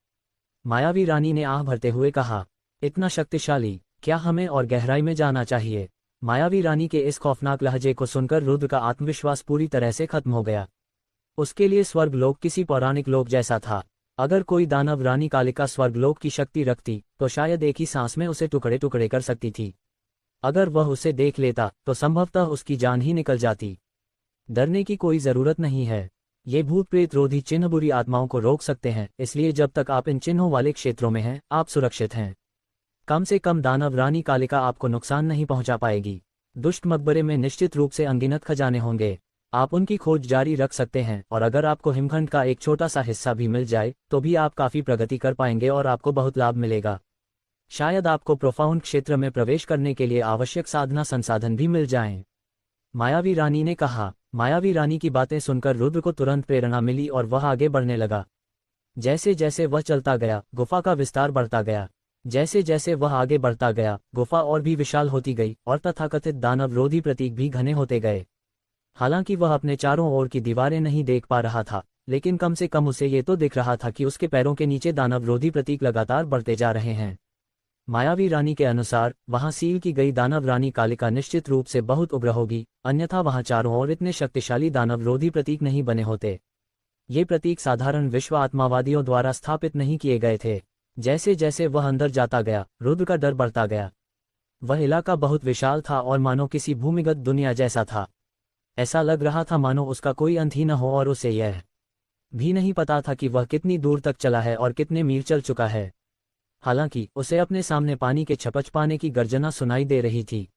मायावी रानी ने आह भरते हुए कहा, इतना शक्तिशाली, क्या हमें और गहराई में जाना चाहिए? मायावी रानी के इस खौफनाक लहजे को सुनकर रुद्र का आत्मविश्वास पूरी तरह से खत्म हो गया। उसके लिए स्वर्ग लोक किसी पौराणिक लोक जैसा था। अगर कोई दानव रानी कालिका स्वर्गलोक की शक्ति रखती तो शायद एक ही सांस में उसे टुकड़े टुकड़े कर सकती थी। अगर वह उसे देख लेता तो संभवतः उसकी जान ही निकल जाती। डरने की कोई जरूरत नहीं है। ये भूत प्रेत रोधी चिन्ह बुरी आत्माओं को रोक सकते हैं, इसलिए जब तक आप इन चिन्हों वाले क्षेत्रों में हैं, आप सुरक्षित हैं। कम से कम दानव रानी कालिका आपको नुकसान नहीं पहुंचा पाएगी। दुष्ट मकबरे में निश्चित रूप से अनगिनत खजाने होंगे। आप उनकी खोज जारी रख सकते हैं, और अगर आपको हिमखंड का एक छोटा सा हिस्सा भी मिल जाए तो भी आप काफी प्रगति कर पाएंगे और आपको बहुत लाभ मिलेगा। शायद आपको प्रोफाउंड क्षेत्र में प्रवेश करने के लिए आवश्यक साधना संसाधन भी मिल जाएं। मायावी रानी ने कहा। मायावी रानी की बातें सुनकर रुद्र को तुरंत प्रेरणा मिली और वह आगे बढ़ने लगा। जैसे जैसे वह चलता गया, गुफा का विस्तार बढ़ता गया। जैसे जैसे वह आगे बढ़ता गया, गुफा और भी विशाल होती गई और तथाकथित दानव रोधी प्रतीक भी घने होते गए। हालांकि वह अपने चारों ओर की दीवारें नहीं देख पा रहा था, लेकिन कम से कम उसे ये तो दिख रहा था कि उसके पैरों के नीचे दानव रोधी प्रतीक लगातार बढ़ते जा रहे हैं। मायावी रानी के अनुसार वहां सील की गई दानव रानी कालिका निश्चित रूप से बहुत उग्र होगी, अन्यथा वहां चारों ओर इतने शक्तिशाली दानव रोधी प्रतीक नहीं बने होते। ये प्रतीक साधारण विश्व आत्मावादियों द्वारा स्थापित नहीं किए गए थे। जैसे जैसे वह अंदर जाता गया, रुद्र का डर बढ़ता गया। वह इलाका बहुत विशाल था और मानो किसी भूमिगत दुनिया जैसा था। ऐसा लग रहा था मानो उसका कोई अंत ही न हो और उसे यह भी नहीं पता था कि वह कितनी दूर तक चला है और कितने मील चल चुका है। हालांकि उसे अपने सामने पानी के छपछपाने की गर्जना सुनाई दे रही थी।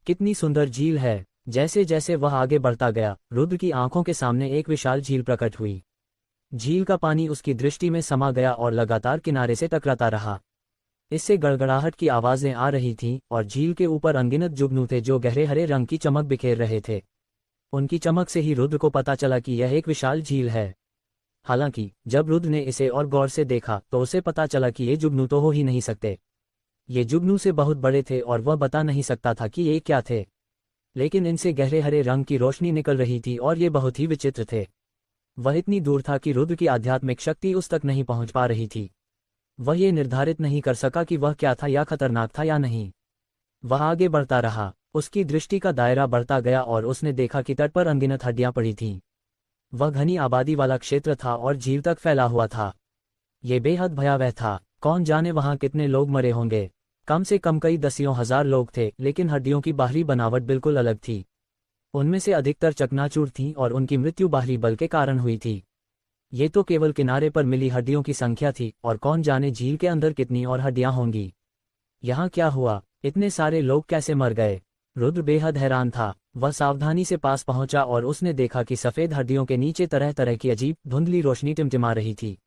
कितनी सुंदर झील है। जैसे जैसे वह आगे बढ़ता गया, रुद्र की आंखों के सामने एक विशाल झील प्रकट हुई। झील का पानी उसकी दृष्टि में समा गया और लगातार किनारे से टकराता रहा। इससे गड़गड़ाहट की आवाजें आ रही थीं और झील के ऊपर अनगिनत जुगनू थे जो गहरे हरे रंग की चमक बिखेर रहे थे। उनकी चमक से ही रुद्र को पता चला कि यह एक विशाल झील है। हालांकि जब रुद्र ने इसे और गौर से देखा तो उसे पता चला कि ये जुगनू तो हो ही नहीं सकते। ये जुगनू से बहुत बड़े थे और वह बता नहीं सकता था कि ये क्या थे, लेकिन इनसे गहरे हरे रंग की रोशनी निकल रही थी और ये बहुत ही विचित्र थे। वह इतनी दूर था कि रुद्र की आध्यात्मिक शक्ति उस तक नहीं पहुंच पा रही थी। वह ये निर्धारित नहीं कर सका कि वह क्या था, या खतरनाक था या नहीं। वह आगे बढ़ता रहा। उसकी दृष्टि का दायरा बढ़ता गया और उसने देखा कि तट पर अनगिनत हड्डियां पड़ी थीं। वह घनी आबादी वाला क्षेत्र था और झील तक फैला हुआ था। ये बेहद भयावह था। कौन जाने वहां कितने लोग मरे होंगे। कम से कम कई दसियों हजार लोग थे, लेकिन हड्डियों की बाहरी बनावट बिल्कुल अलग थी। उनमें से अधिकतर चकनाचूर थीं और उनकी मृत्यु बाहरी बल के कारण हुई थी। ये तो केवल किनारे पर मिली हड्डियों की संख्या थी, और कौन जाने झील के अंदर कितनी और हड्डियां होंगी। यहाँ क्या हुआ? इतने सारे लोग कैसे मर गए? रुद्र बेहद हैरान था। वह सावधानी से पास पहुंचा और उसने देखा कि सफेद हड्डियों के नीचे तरह तरह की अजीब धुंधली रोशनी टिमटिमा रही थी।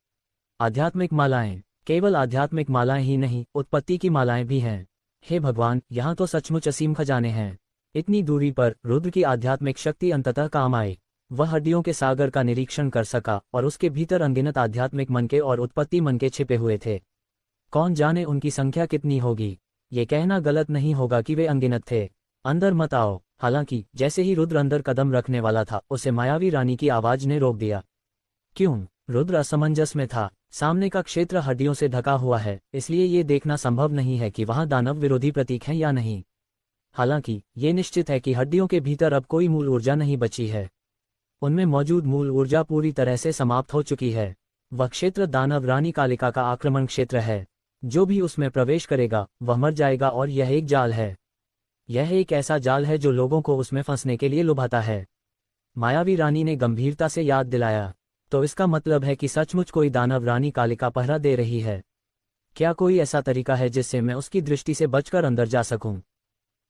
आध्यात्मिक मालाएं। केवल आध्यात्मिक मालाएं ही नहीं, उत्पत्ति की मालाएं भी हैं। हे भगवान, यहाँ तो सचमुच असीम खजाने हैं। इतनी दूरी पर रुद्र की आध्यात्मिक शक्ति अंततः काम आई। वह हड्डियों के सागर का निरीक्षण कर सका और उसके भीतर अनगिनत आध्यात्मिक मन के और उत्पत्ति मन के छिपे हुए थे। कौन जाने उनकी संख्या कितनी होगी। ये कहना गलत नहीं होगा कि वे अनगिनत थे। अंदर मत आओ। हालांकि जैसे ही रुद्र अंदर कदम रखने वाला था, उसे मायावी रानी की आवाज ने रोक दिया। क्यों? रुद्र असमंजस में था। सामने का क्षेत्र हड्डियों से ढका हुआ है, इसलिए ये देखना संभव नहीं है कि वहां दानव विरोधी प्रतीक हैं या नहीं। हालांकि ये निश्चित है कि हड्डियों के भीतर अब कोई मूल ऊर्जा नहीं बची है। उनमें मौजूद मूल ऊर्जा पूरी तरह से समाप्त हो चुकी है। वह क्षेत्र दानव रानी कालिका का आक्रमण क्षेत्र है। जो भी उसमें प्रवेश करेगा वह मर जाएगा, और यह एक जाल है। यह एक ऐसा जाल है जो लोगों को उसमें फंसने के लिए लुभाता है। मायावी रानी ने गंभीरता से याद दिलाया। तो इसका मतलब है कि सचमुच कोई दानव रानी कालिका पहरा दे रही है। क्या कोई ऐसा तरीका है जिससे मैं उसकी दृष्टि से बचकर अंदर जा सकूं?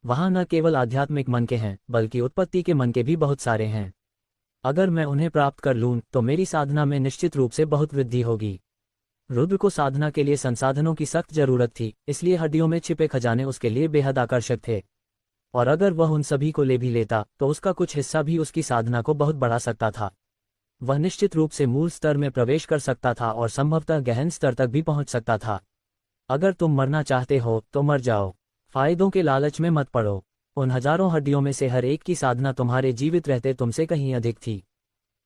वहां न केवल आध्यात्मिक मन के हैं, बल्कि उत्पत्ति के मन के भी बहुत सारे हैं। अगर मैं उन्हें प्राप्त कर लूं तो मेरी साधना में निश्चित रूप से बहुत वृद्धि होगी। रुद्र को साधना के लिए संसाधनों की सख्त जरूरत थी, इसलिए हड्डियों में छिपे खजाने उसके लिए बेहद आकर्षक थे। और अगर वह उन सभी को ले भी लेता तो उसका कुछ हिस्सा भी उसकी साधना को बहुत बढ़ा सकता था। वह निश्चित रूप से मूल स्तर में प्रवेश कर सकता था और संभवतः गहन स्तर तक भी पहुंच सकता था। अगर तुम मरना चाहते हो तो मर जाओ। फायदों के लालच में मत पड़ो। उन हजारों हड्डियों में से हर एक की साधना तुम्हारे जीवित रहते तुमसे कहीं अधिक थी।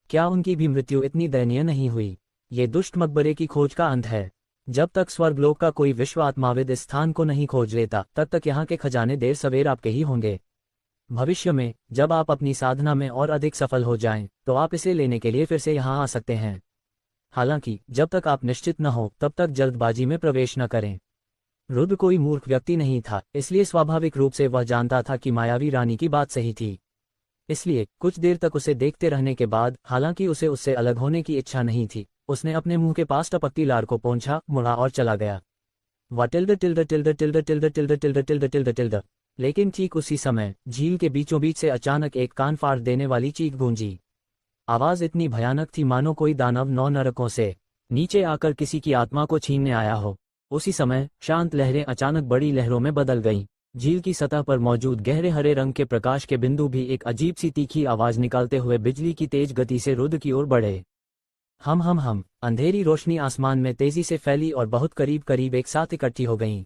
क्या उनकी भी मृत्यु इतनी दयनीय नहीं हुई? ये दुष्ट मकबरे की खोज का अंत है। जब तक स्वर्गलोक का कोई विश्व आत्माविद इस स्थान को नहीं खोज लेता, तब तक यहाँ के खजाने देर सवेर आपके ही होंगे। भविष्य में जब आप अपनी साधना में और अधिक सफल हो जाएं, तो आप इसे लेने के लिए फिर से यहाँ आ सकते हैं। हालांकि जब तक आप निश्चित न हो तब तक जल्दबाजी में प्रवेश न करें। रुद्र कोई मूर्ख व्यक्ति नहीं था, इसलिए स्वाभाविक रूप से वह जानता था कि मायावी रानी की बात सही थी। इसलिए कुछ देर तक उसे देखते रहने के बाद, हालांकि उसे उससे अलग होने की इच्छा नहीं थी, उसने अपने मुंह के पास टपकती लार को पोंछा, मुड़ा और चला गया। Tilde tilde tilde tilde tilde tilde tilde tilde tilde tilde. लेकिन ठीक उसी समय झील के बीचों बीच से अचानक एक कान फाड़ देने वाली चीख गूंजी। आवाज इतनी भयानक थी मानो कोई दानव नौ नरकों से नीचे आकर किसी की आत्मा को छीनने आया हो। उसी समय शांत लहरें अचानक बड़ी लहरों में बदल गईं। झील की सतह पर मौजूद गहरे हरे रंग के प्रकाश के बिंदु भी एक अजीब सी तीखी आवाज निकालते हुए बिजली की तेज गति से रुद्र की ओर बढ़े। हम अंधेरी रोशनी आसमान में तेजी से फैली और बहुत करीब करीब एक साथ इकट्ठी हो गईं।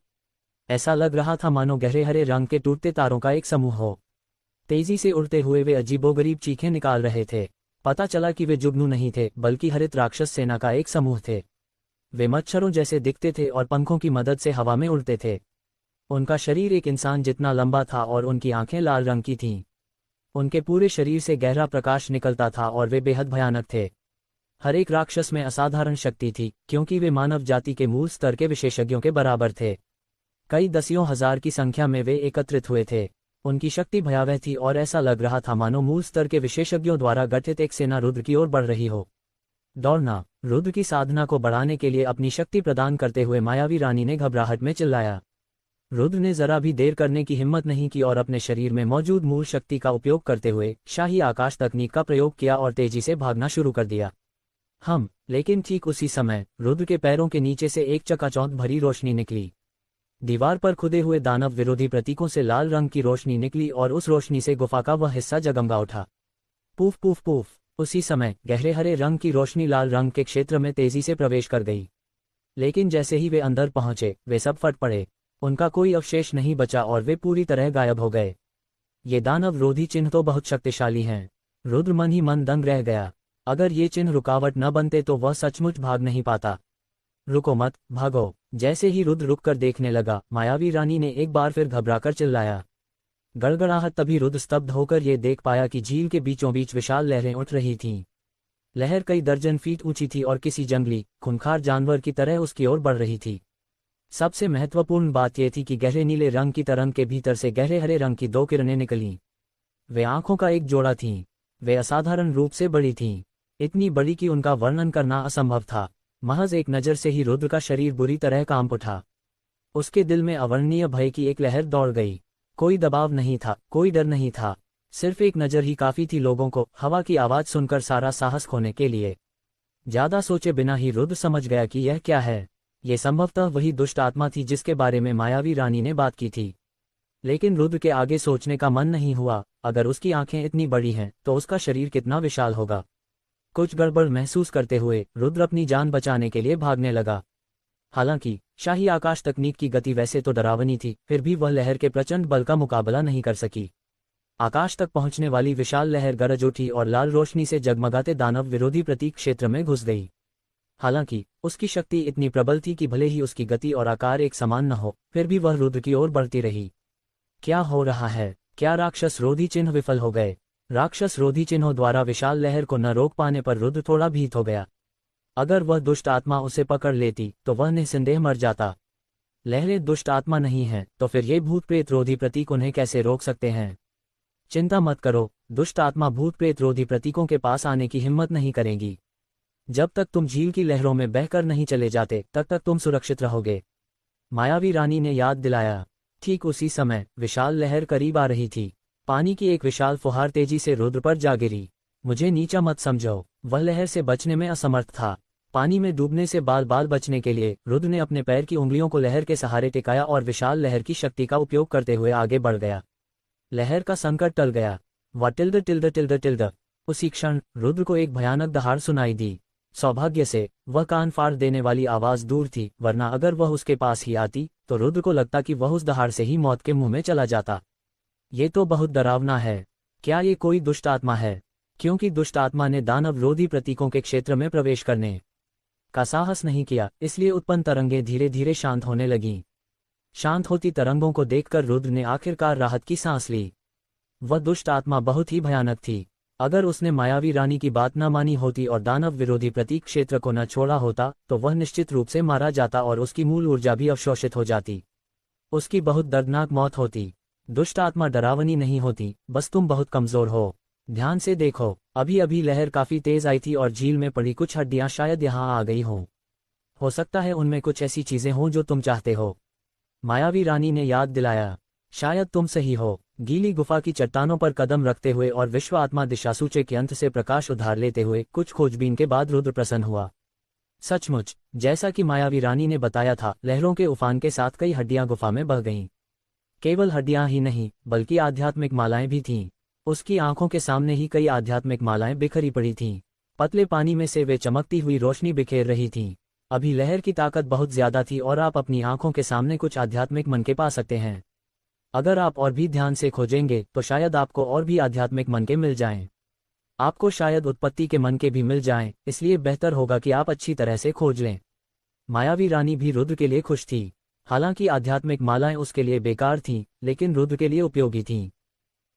ऐसा लग रहा था मानो गहरे हरे रंग के टूटते तारों का एक समूह हो। तेजी से उड़ते हुए वे अजीबोगरीब चीखें निकाल रहे थे। पता चला कि वे जुगनू नहीं थे, बल्कि हरित राक्षस सेना का एक समूह थे। वे मच्छरों जैसे दिखते थे और पंखों की मदद से हवा में उड़ते थे। उनका शरीर एक इंसान जितना लंबा था और उनकी आंखें लाल रंग की थीं। उनके पूरे शरीर से गहरा प्रकाश निकलता था और वे बेहद भयानक थे। हर एक राक्षस में असाधारण शक्ति थी, क्योंकि वे मानव जाति के मूल स्तर के विशेषज्ञों के बराबर थे। कई दसियों हजार की संख्या में वे एकत्रित हुए थे। उनकी शक्ति भयावह थी और ऐसा लग रहा था मानो मूल स्तर के विशेषज्ञों द्वारा गठित एक सेना रुद्र की ओर बढ़ रही हो। दौड़ना। रुद्र की साधना को बढ़ाने के लिए अपनी शक्ति प्रदान करते हुए मायावी रानी ने घबराहट में चिल्लाया। रुद्र ने जरा भी देर करने की हिम्मत नहीं की और अपने शरीर में मौजूद मूल शक्ति का उपयोग करते हुए शाही आकाश तकनीक का प्रयोग किया और तेजी से भागना शुरू कर दिया। लेकिन ठीक उसी समय रुद्र के पैरों के नीचे से एक चकाचौंध भरी रोशनी निकली। दीवार पर खुदे हुए दानव विरोधी प्रतीकों से लाल रंग की रोशनी निकली और उस रोशनी से गुफा का वह हिस्सा जगमगा उठा। Poof poof poof. उसी समय गहरे हरे रंग की रोशनी लाल रंग के क्षेत्र में तेजी से प्रवेश कर गई। लेकिन जैसे ही वे अंदर पहुंचे, वे सब फट पड़े। उनका कोई अवशेष नहीं बचा और वे पूरी तरह गायब हो गए। ये दानव रोधी चिन्ह तो बहुत शक्तिशाली हैं। रुद्र मन ही मन दंग रह गया। अगर ये चिन्ह रुकावट न बनते तो वह सचमुच भाग नहीं पाता। रुको मत, भागो। जैसे ही रुद्र रुककर देखने लगा, मायावी रानी ने एक बार फिर घबराकर चिल्लाया। गड़गड़ाहट। तभी रुद्र स्तब्ध होकर ये देख पाया कि झील के बीचों बीच विशाल लहरें उठ रही थीं। लहर कई दर्जन फीट ऊंची थी और किसी जंगली खूंखार जानवर की तरह उसकी ओर बढ़ रही थी। सबसे महत्वपूर्ण बात यह थी कि गहरे नीले रंग की तरंग के भीतर से गहरे हरे रंग की दो किरणें निकलीं। वे आंखों का एक जोड़ा थीं। वे असाधारण रूप से बड़ी थीं, इतनी बड़ी कि उनका वर्णन करना असंभव था। महज एक नज़र से ही रुद्र का शरीर बुरी तरह कांप उठा। उसके दिल में अवर्णनीय भय की एक लहर दौड़ गई। कोई दबाव नहीं था, कोई डर नहीं था, सिर्फ एक नज़र ही काफी थी लोगों को हवा की आवाज सुनकर सारा साहस खोने के लिए। ज्यादा सोचे बिना ही रुद्र समझ गया कि यह क्या है। ये संभवतः वही दुष्ट आत्मा थी जिसके बारे में मायावी रानी ने बात की थी। लेकिन रुद्र के आगे सोचने का मन नहीं हुआ। अगर उसकी आंखें इतनी बड़ी हैं तो उसका शरीर कितना विशाल होगा। कुछ गड़बड़ महसूस करते हुए रुद्र अपनी जान बचाने के लिए भागने लगा। हालांकि शाही आकाश तकनीक की गति वैसे तो डरावनी थी, फिर भी वह लहर के प्रचंड बल का मुकाबला नहीं कर सकी। आकाश तक पहुंचने वाली विशाल लहर गरज उठी और लाल रोशनी से जगमगाते दानव विरोधी प्रतीक क्षेत्र में घुस गई। हालांकि उसकी शक्ति इतनी प्रबल थी कि भले ही उसकी गति और आकार एक समान न हो, फिर भी वह रुद्र की ओर बढ़ती रही। क्या हो रहा है? क्या राक्षस रोधी चिन्ह विफल हो गए? राक्षस रोधी चिन्हों द्वारा विशाल लहर को न रोक पाने पर रुद्र थोड़ा भीत हो गया। अगर वह दुष्ट आत्मा उसे पकड़ लेती तो वह निस्संदेह मर जाता। लहरें दुष्ट आत्मा नहीं हैं तो फिर ये भूत प्रेत रोधी प्रतीक उन्हें कैसे रोक सकते हैं? चिंता मत करो, दुष्ट आत्मा भूत प्रेत रोधी प्रतीकों के पास आने की हिम्मत नहीं करेंगी। जब तक तुम झील की लहरों में बहकर नहीं चले जाते तब तक तुम सुरक्षित रहोगे, मायावी रानी ने याद दिलाया। ठीक उसी समय विशाल लहर करीब आ रही थी। पानी की एक विशाल फुहार तेजी से रुद्र पर जा गिरी। मुझे नीचा मत समझो। वह लहर से बचने में असमर्थ था। पानी में डूबने से बाल बाल बचने के लिए रुद्र ने अपने पैर की उंगलियों को लहर के सहारे टिकाया और विशाल लहर की शक्ति का उपयोग करते हुए आगे बढ़ गया। लहर का संकट टल गया। Tilde tilde tilde tilde. उसी क्षण रुद्र को एक भयानक दहाड़ सुनाई दी। सौभाग्य से वह कान फाड़ देने वाली आवाज दूर थी, वरना अगर वह उसके पास ही आती तो रुद्र को लगता कि वह उस दहाड़ से ही मौत के मुंह में चला जाता। ये तो बहुत डरावना है। क्या ये कोई दुष्ट आत्मा है? क्योंकि दुष्ट आत्मा ने दानव रोधी प्रतीकों के क्षेत्र में प्रवेश करने का साहस नहीं किया, इसलिए उत्पन्न तरंगें धीरे धीरे शांत होने लगीं। शांत होती तरंगों को देखकर रुद्र ने आखिरकार राहत की सांस ली। वह दुष्ट आत्मा बहुत ही भयानक थी। अगर उसने मायावी रानी की बात न मानी होती और दानव विरोधी प्रतीक क्षेत्र को न छोड़ा होता तो वह निश्चित रूप से मारा जाता और उसकी मूल ऊर्जा भी अवशोषित हो जाती। उसकी बहुत दर्दनाक मौत होती। दुष्ट आत्मा डरावनी नहीं होती, बस तुम बहुत कमजोर हो। ध्यान से देखो, अभी अभी लहर काफी तेज आई थी और झील में पड़ी कुछ हड्डियां शायद यहाँ आ गई हों। हो सकता है उनमें कुछ ऐसी चीजें हों जो तुम चाहते हो। मायावी रानी ने याद दिलाया। शायद तुम सही हो। गीली गुफा की चट्टानों पर कदम रखते हुए और विश्व आत्मा दिशासूचक के अंत से प्रकाश उधार लेते हुए कुछ खोजबीन के बाद रुद्र प्रसन्न हुआ। सचमुच, जैसा कि मायावी रानी ने बताया था, लहरों के उफान के साथ कई हड्डियां गुफा में बह गईं। केवल हड्डियां ही नहीं, बल्कि आध्यात्मिक मालाएं भी थीं। उसकी आंखों के सामने ही कई आध्यात्मिक मालाएं बिखरी पड़ी थीं। पतले पानी में से वे चमकती हुई रोशनी बिखेर रही थीं। अभी लहर की ताकत बहुत ज्यादा थी और आप अपनी आंखों के सामने कुछ आध्यात्मिक मन के पा सकते हैं। अगर आप और भी ध्यान से खोजेंगे तो शायद आपको और भी आध्यात्मिक मन के मिल जाएं। आपको शायद उत्पत्ति के मन के भी मिल जाएं, इसलिए बेहतर होगा कि आप अच्छी तरह से खोज लें। मायावी रानी भी रुद्र के लिए खुश थी। हालांकि आध्यात्मिक मालाएं उसके लिए बेकार थीं, लेकिन रुद्र के लिए उपयोगी थीं।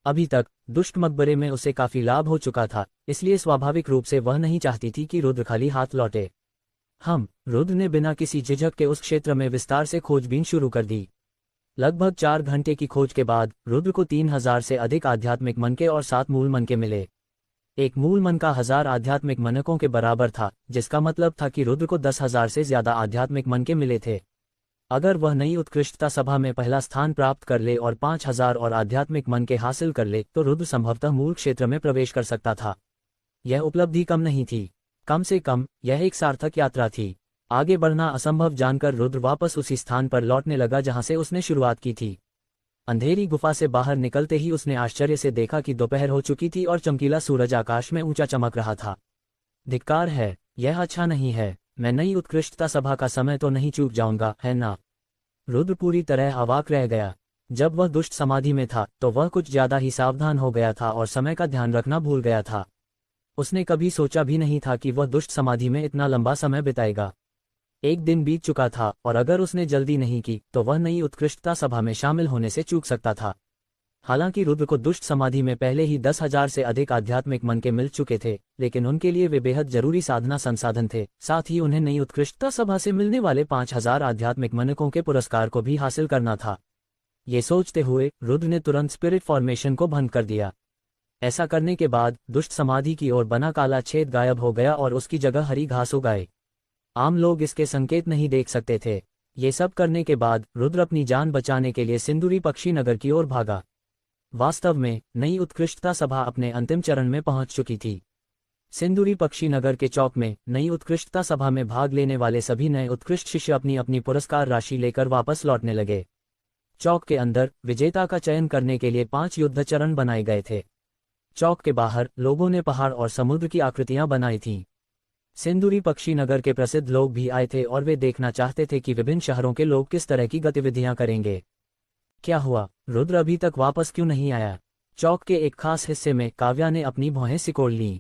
अभी तक दुष्ट मकबरे में उसे काफी लाभ हो चुका था, इसलिए स्वाभाविक रूप से वह नहीं चाहती थी कि रुद्र खाली हाथ लौटे। रुद्र ने बिना किसी झिझक के उस क्षेत्र में विस्तार से खोजबीन शुरू कर दी। लगभग 4 घंटे की खोज के बाद रुद्र को 3000 से अधिक आध्यात्मिक मन के और 7 मूल मन के मिले। एक मूल मन का 1000 आध्यात्मिक मनकों के बराबर था, जिसका मतलब था कि रुद्र को 10,000 से ज्यादा आध्यात्मिक मन के मिले थे। अगर वह नई उत्कृष्टता सभा में पहला स्थान प्राप्त कर ले और 5000 और आध्यात्मिक मन के हासिल कर ले तो रुद्र संभवतः मूल क्षेत्र में प्रवेश कर सकता था। यह उपलब्धि कम नहीं थी। कम से कम यह एक सार्थक यात्रा थी। आगे बढ़ना असंभव जानकर रुद्र वापस उसी स्थान पर लौटने लगा जहां से उसने शुरुआत की थी। अंधेरी गुफा से बाहर निकलते ही उसने आश्चर्य से देखा कि दोपहर हो चुकी थी और चमकीला सूरज आकाश में ऊंचा चमक रहा था। धिक्कार है, यह अच्छा नहीं है। मैं नई उत्कृष्टता सभा का समय तो नहीं चूक जाऊंगा, है ना? रुद्र पूरी तरह अवाक रह गया। जब वह दुष्ट समाधि में था तो वह कुछ ज्यादा ही सावधान हो गया था और समय का ध्यान रखना भूल गया था। उसने कभी सोचा भी नहीं था कि वह दुष्ट समाधि में इतना लंबा समय बिताएगा। एक दिन बीत चुका था और अगर उसने जल्दी नहीं की तो वह नई उत्कृष्टता सभा में शामिल होने से चूक सकता था। हालांकि रुद्र को दुष्ट समाधि में पहले ही 10,000 से अधिक आध्यात्मिक मन के मिल चुके थे, लेकिन उनके लिए वे बेहद जरूरी साधना संसाधन थे। साथ ही उन्हें नई उत्कृष्टता सभा से मिलने वाले 5000 आध्यात्मिक मनकों के पुरस्कार को भी हासिल करना था। ये सोचते हुए रुद्र ने तुरंत स्पिरिट फॉर्मेशन को भंग कर दिया। ऐसा करने के बाद दुष्ट समाधि की ओर बना काला छेद गायब हो गया और उसकी जगह हरी घास उगाई। आम लोग इसके संकेत नहीं देख सकते थे। ये सब करने के बाद रुद्र अपनी जान बचाने के लिए सिंदूरी पक्षी नगर की ओर भागा। वास्तव में नई उत्कृष्टता सभा अपने अंतिम चरण में पहुंच चुकी थी। सिंदूरी पक्षी नगर के चौक में नई उत्कृष्टता सभा में भाग लेने वाले सभी नए उत्कृष्ट शिष्य अपनी अपनी पुरस्कार राशि लेकर वापस लौटने लगे। चौक के अंदर विजेता का चयन करने के लिए 5 युद्ध चरण बनाए गए थे। चौक के बाहर लोगों ने पहाड़ और समुद्र की आकृतियां बनाई थीं। सिंदूरी पक्षी नगर के प्रसिद्ध लोग भी आए थे और वे देखना चाहते थे कि विभिन्न शहरों के लोग किस तरह की गतिविधियां करेंगे। क्या हुआ? रुद्र अभी तक वापस क्यों नहीं आया? चौक के एक खास हिस्से में काव्या ने अपनी भौहें सिकोड़ लीं।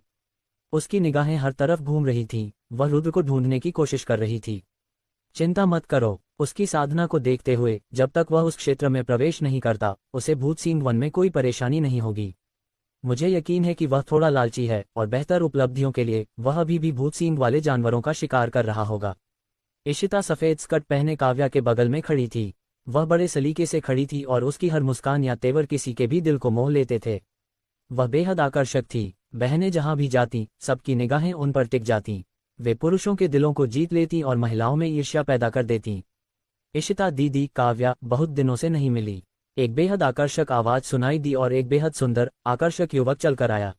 उसकी निगाहें हर तरफ घूम रही थीं। वह रुद्र को ढूंढने की कोशिश कर रही थी। चिंता मत करो, उसकी साधना को देखते हुए जब तक वह उस क्षेत्र में प्रवेश नहीं करता उसे भूतसिंह वन में कोई परेशानी नहीं होगी। मुझे यकीन है कि वह थोड़ा लालची है और बेहतर उपलब्धियों के लिए वह अभी भी भूतसिंह वाले जानवरों का शिकार कर रहा होगा। इशिता सफेद स्कर्ट पहने काव्या के बगल में खड़ी थी। वह बड़े सलीके से खड़ी थी और उसकी हर मुस्कान या तेवर किसी के भी दिल को मोह लेते थे। वह बेहद आकर्षक थी। बहनें जहां भी जाती सबकी निगाहें उन पर टिक जाती। वे पुरुषों के दिलों को जीत लेती और महिलाओं में ईर्ष्या पैदा कर देती। इशिता दीदी, काव्या बहुत दिनों से नहीं मिली। एक बेहद आकर्षक आवाज सुनाई दी और एक बेहद सुंदर आकर्षक युवक चलकर आया।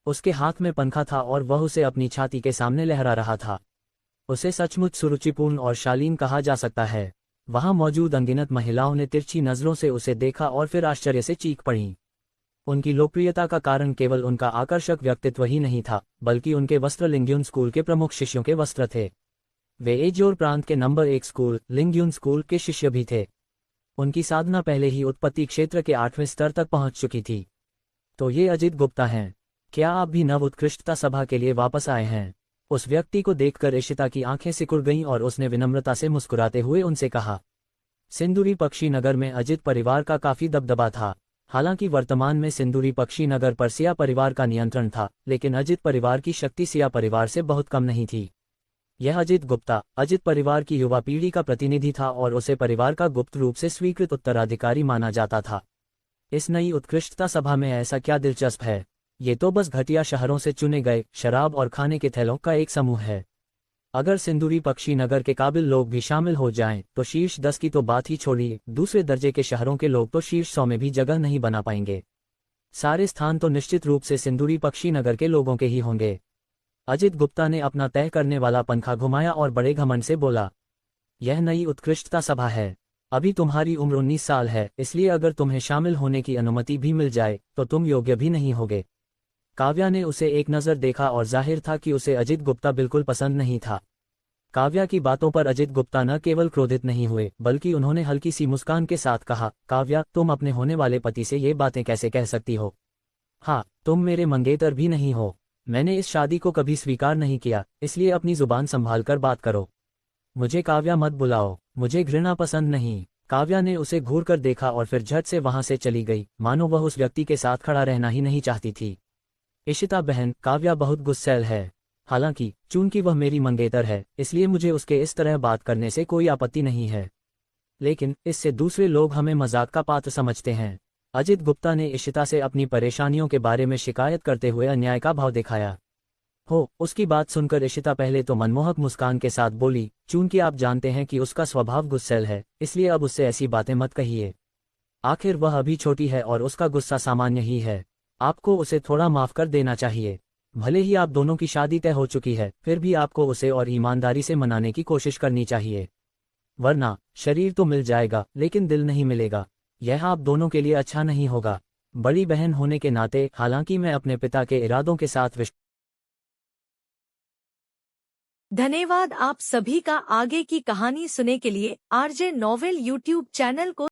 उसके हाथ में पंखा था और वह उसे अपनी छाती के सामने लहरा रहा था। उसे सचमुच सुरुचिपूर्ण और शालीन कहा जा सकता है। वहां मौजूद अनगिनत महिलाओं ने तिरछी नजरों से उसे देखा और फिर आश्चर्य से चीख पड़ी। उनकी लोकप्रियता का कारण केवल उनका आकर्षक व्यक्तित्व ही नहीं था, बल्कि उनके वस्त्र लिंग्यून स्कूल के प्रमुख शिष्यों के वस्त्र थे। वे एजोर प्रांत के नंबर 1 स्कूल लिंग्यून स्कूल के शिष्य भी थे। उनकी साधना पहले ही उत्पत्ति क्षेत्र के 8वें स्तर तक पहुंच चुकी थी। तो ये अजित गुप्ता हैं। क्या आप भी नव उत्कृष्टता सभा के लिए वापस आए हैं? उस व्यक्ति को देखकर इशिता की आंखें सिकुड़ गईं और उसने विनम्रता से मुस्कुराते हुए उनसे कहा। सिंदूरी पक्षी नगर में अजित परिवार का काफी दबदबा था। हालांकि वर्तमान में सिंदूरी पक्षी नगर पर सिया परिवार का नियंत्रण था, लेकिन अजित परिवार की शक्ति सिया परिवार से बहुत कम नहीं थी। यह अजित गुप्ता अजित परिवार की युवा पीढ़ी का प्रतिनिधि था और उसे परिवार का गुप्त रूप से स्वीकृत उत्तराधिकारी माना जाता था। इस नई उत्कृष्टता सभा में ऐसा क्या दिलचस्प है? ये तो बस घटिया शहरों से चुने गए शराब और खाने के थैलों का एक समूह है। अगर सिंदूरी पक्षी नगर के काबिल लोग भी शामिल हो जाएं, तो शीर्ष 10 की तो बात ही छोड़िए, दूसरे दर्जे के शहरों के लोग तो शीर्ष 100 में भी जगह नहीं बना पाएंगे। सारे स्थान तो निश्चित रूप से सिंदूरी पक्षी नगर के लोगों के ही होंगे। अजित गुप्ता ने अपना तय करने वाला पंखा घुमाया और बड़े घमंड से बोला, यह नई उत्कृष्टता सभा है। अभी तुम्हारी उम्र 19 साल है, इसलिए अगर तुम्हें शामिल होने की अनुमति भी मिल जाए तो तुम योग्य भी नहीं होगे। काव्या ने उसे एक नज़र देखा और जाहिर था कि उसे अजित गुप्ता बिल्कुल पसंद नहीं था। काव्या की बातों पर अजित गुप्ता न केवल क्रोधित नहीं हुए, बल्कि उन्होंने हल्की सी मुस्कान के साथ कहा, काव्या, तुम अपने होने वाले पति से ये बातें कैसे कह सकती हो? हाँ, तुम मेरे मंगेतर भी नहीं हो। मैंने इस शादी को कभी स्वीकार नहीं किया, इसलिए अपनी जुबान संभाल कर बात करो। मुझे काव्या मत बुलाओ, मुझे घृणा पसंद नहीं। काव्या ने उसे घूर कर देखा और फिर झट से वहां से चली गई, मानो वह उस व्यक्ति के साथ खड़ा रहना ही नहीं चाहती थी। इशिता बहन, काव्या बहुत गुस्सैल है। हालांकि चूंकि वह मेरी मंगेतर है, इसलिए मुझे उसके इस तरह बात करने से कोई आपत्ति नहीं है, लेकिन इससे दूसरे लोग हमें मजाक का पात्र समझते हैं। अजित गुप्ता ने इशिता से अपनी परेशानियों के बारे में शिकायत करते हुए अन्याय का भाव दिखाया। उसकी बात सुनकर इशिता पहले तो मनमोहक मुस्कान के साथ बोली, चूंकि आप जानते हैं कि उसका स्वभाव गुस्सैल है, इसलिए अब उससे ऐसी बातें मत कहिए। आखिर वह अभी छोटी है और उसका गुस्सा सामान्य ही है। आपको उसे थोड़ा माफ कर देना चाहिए। भले ही आप दोनों की शादी तय हो चुकी है, फिर भी आपको उसे और ईमानदारी से मनाने की कोशिश करनी चाहिए, वरना शरीर तो मिल जाएगा लेकिन दिल नहीं मिलेगा। यह आप दोनों के लिए अच्छा नहीं होगा। बड़ी बहन होने के नाते, हालांकि मैं अपने पिता के इरादों के साथ धन्यवाद आप सभी का। आगे की कहानी सुनने के लिए आरजे नॉवेल यूट्यूब चैनल को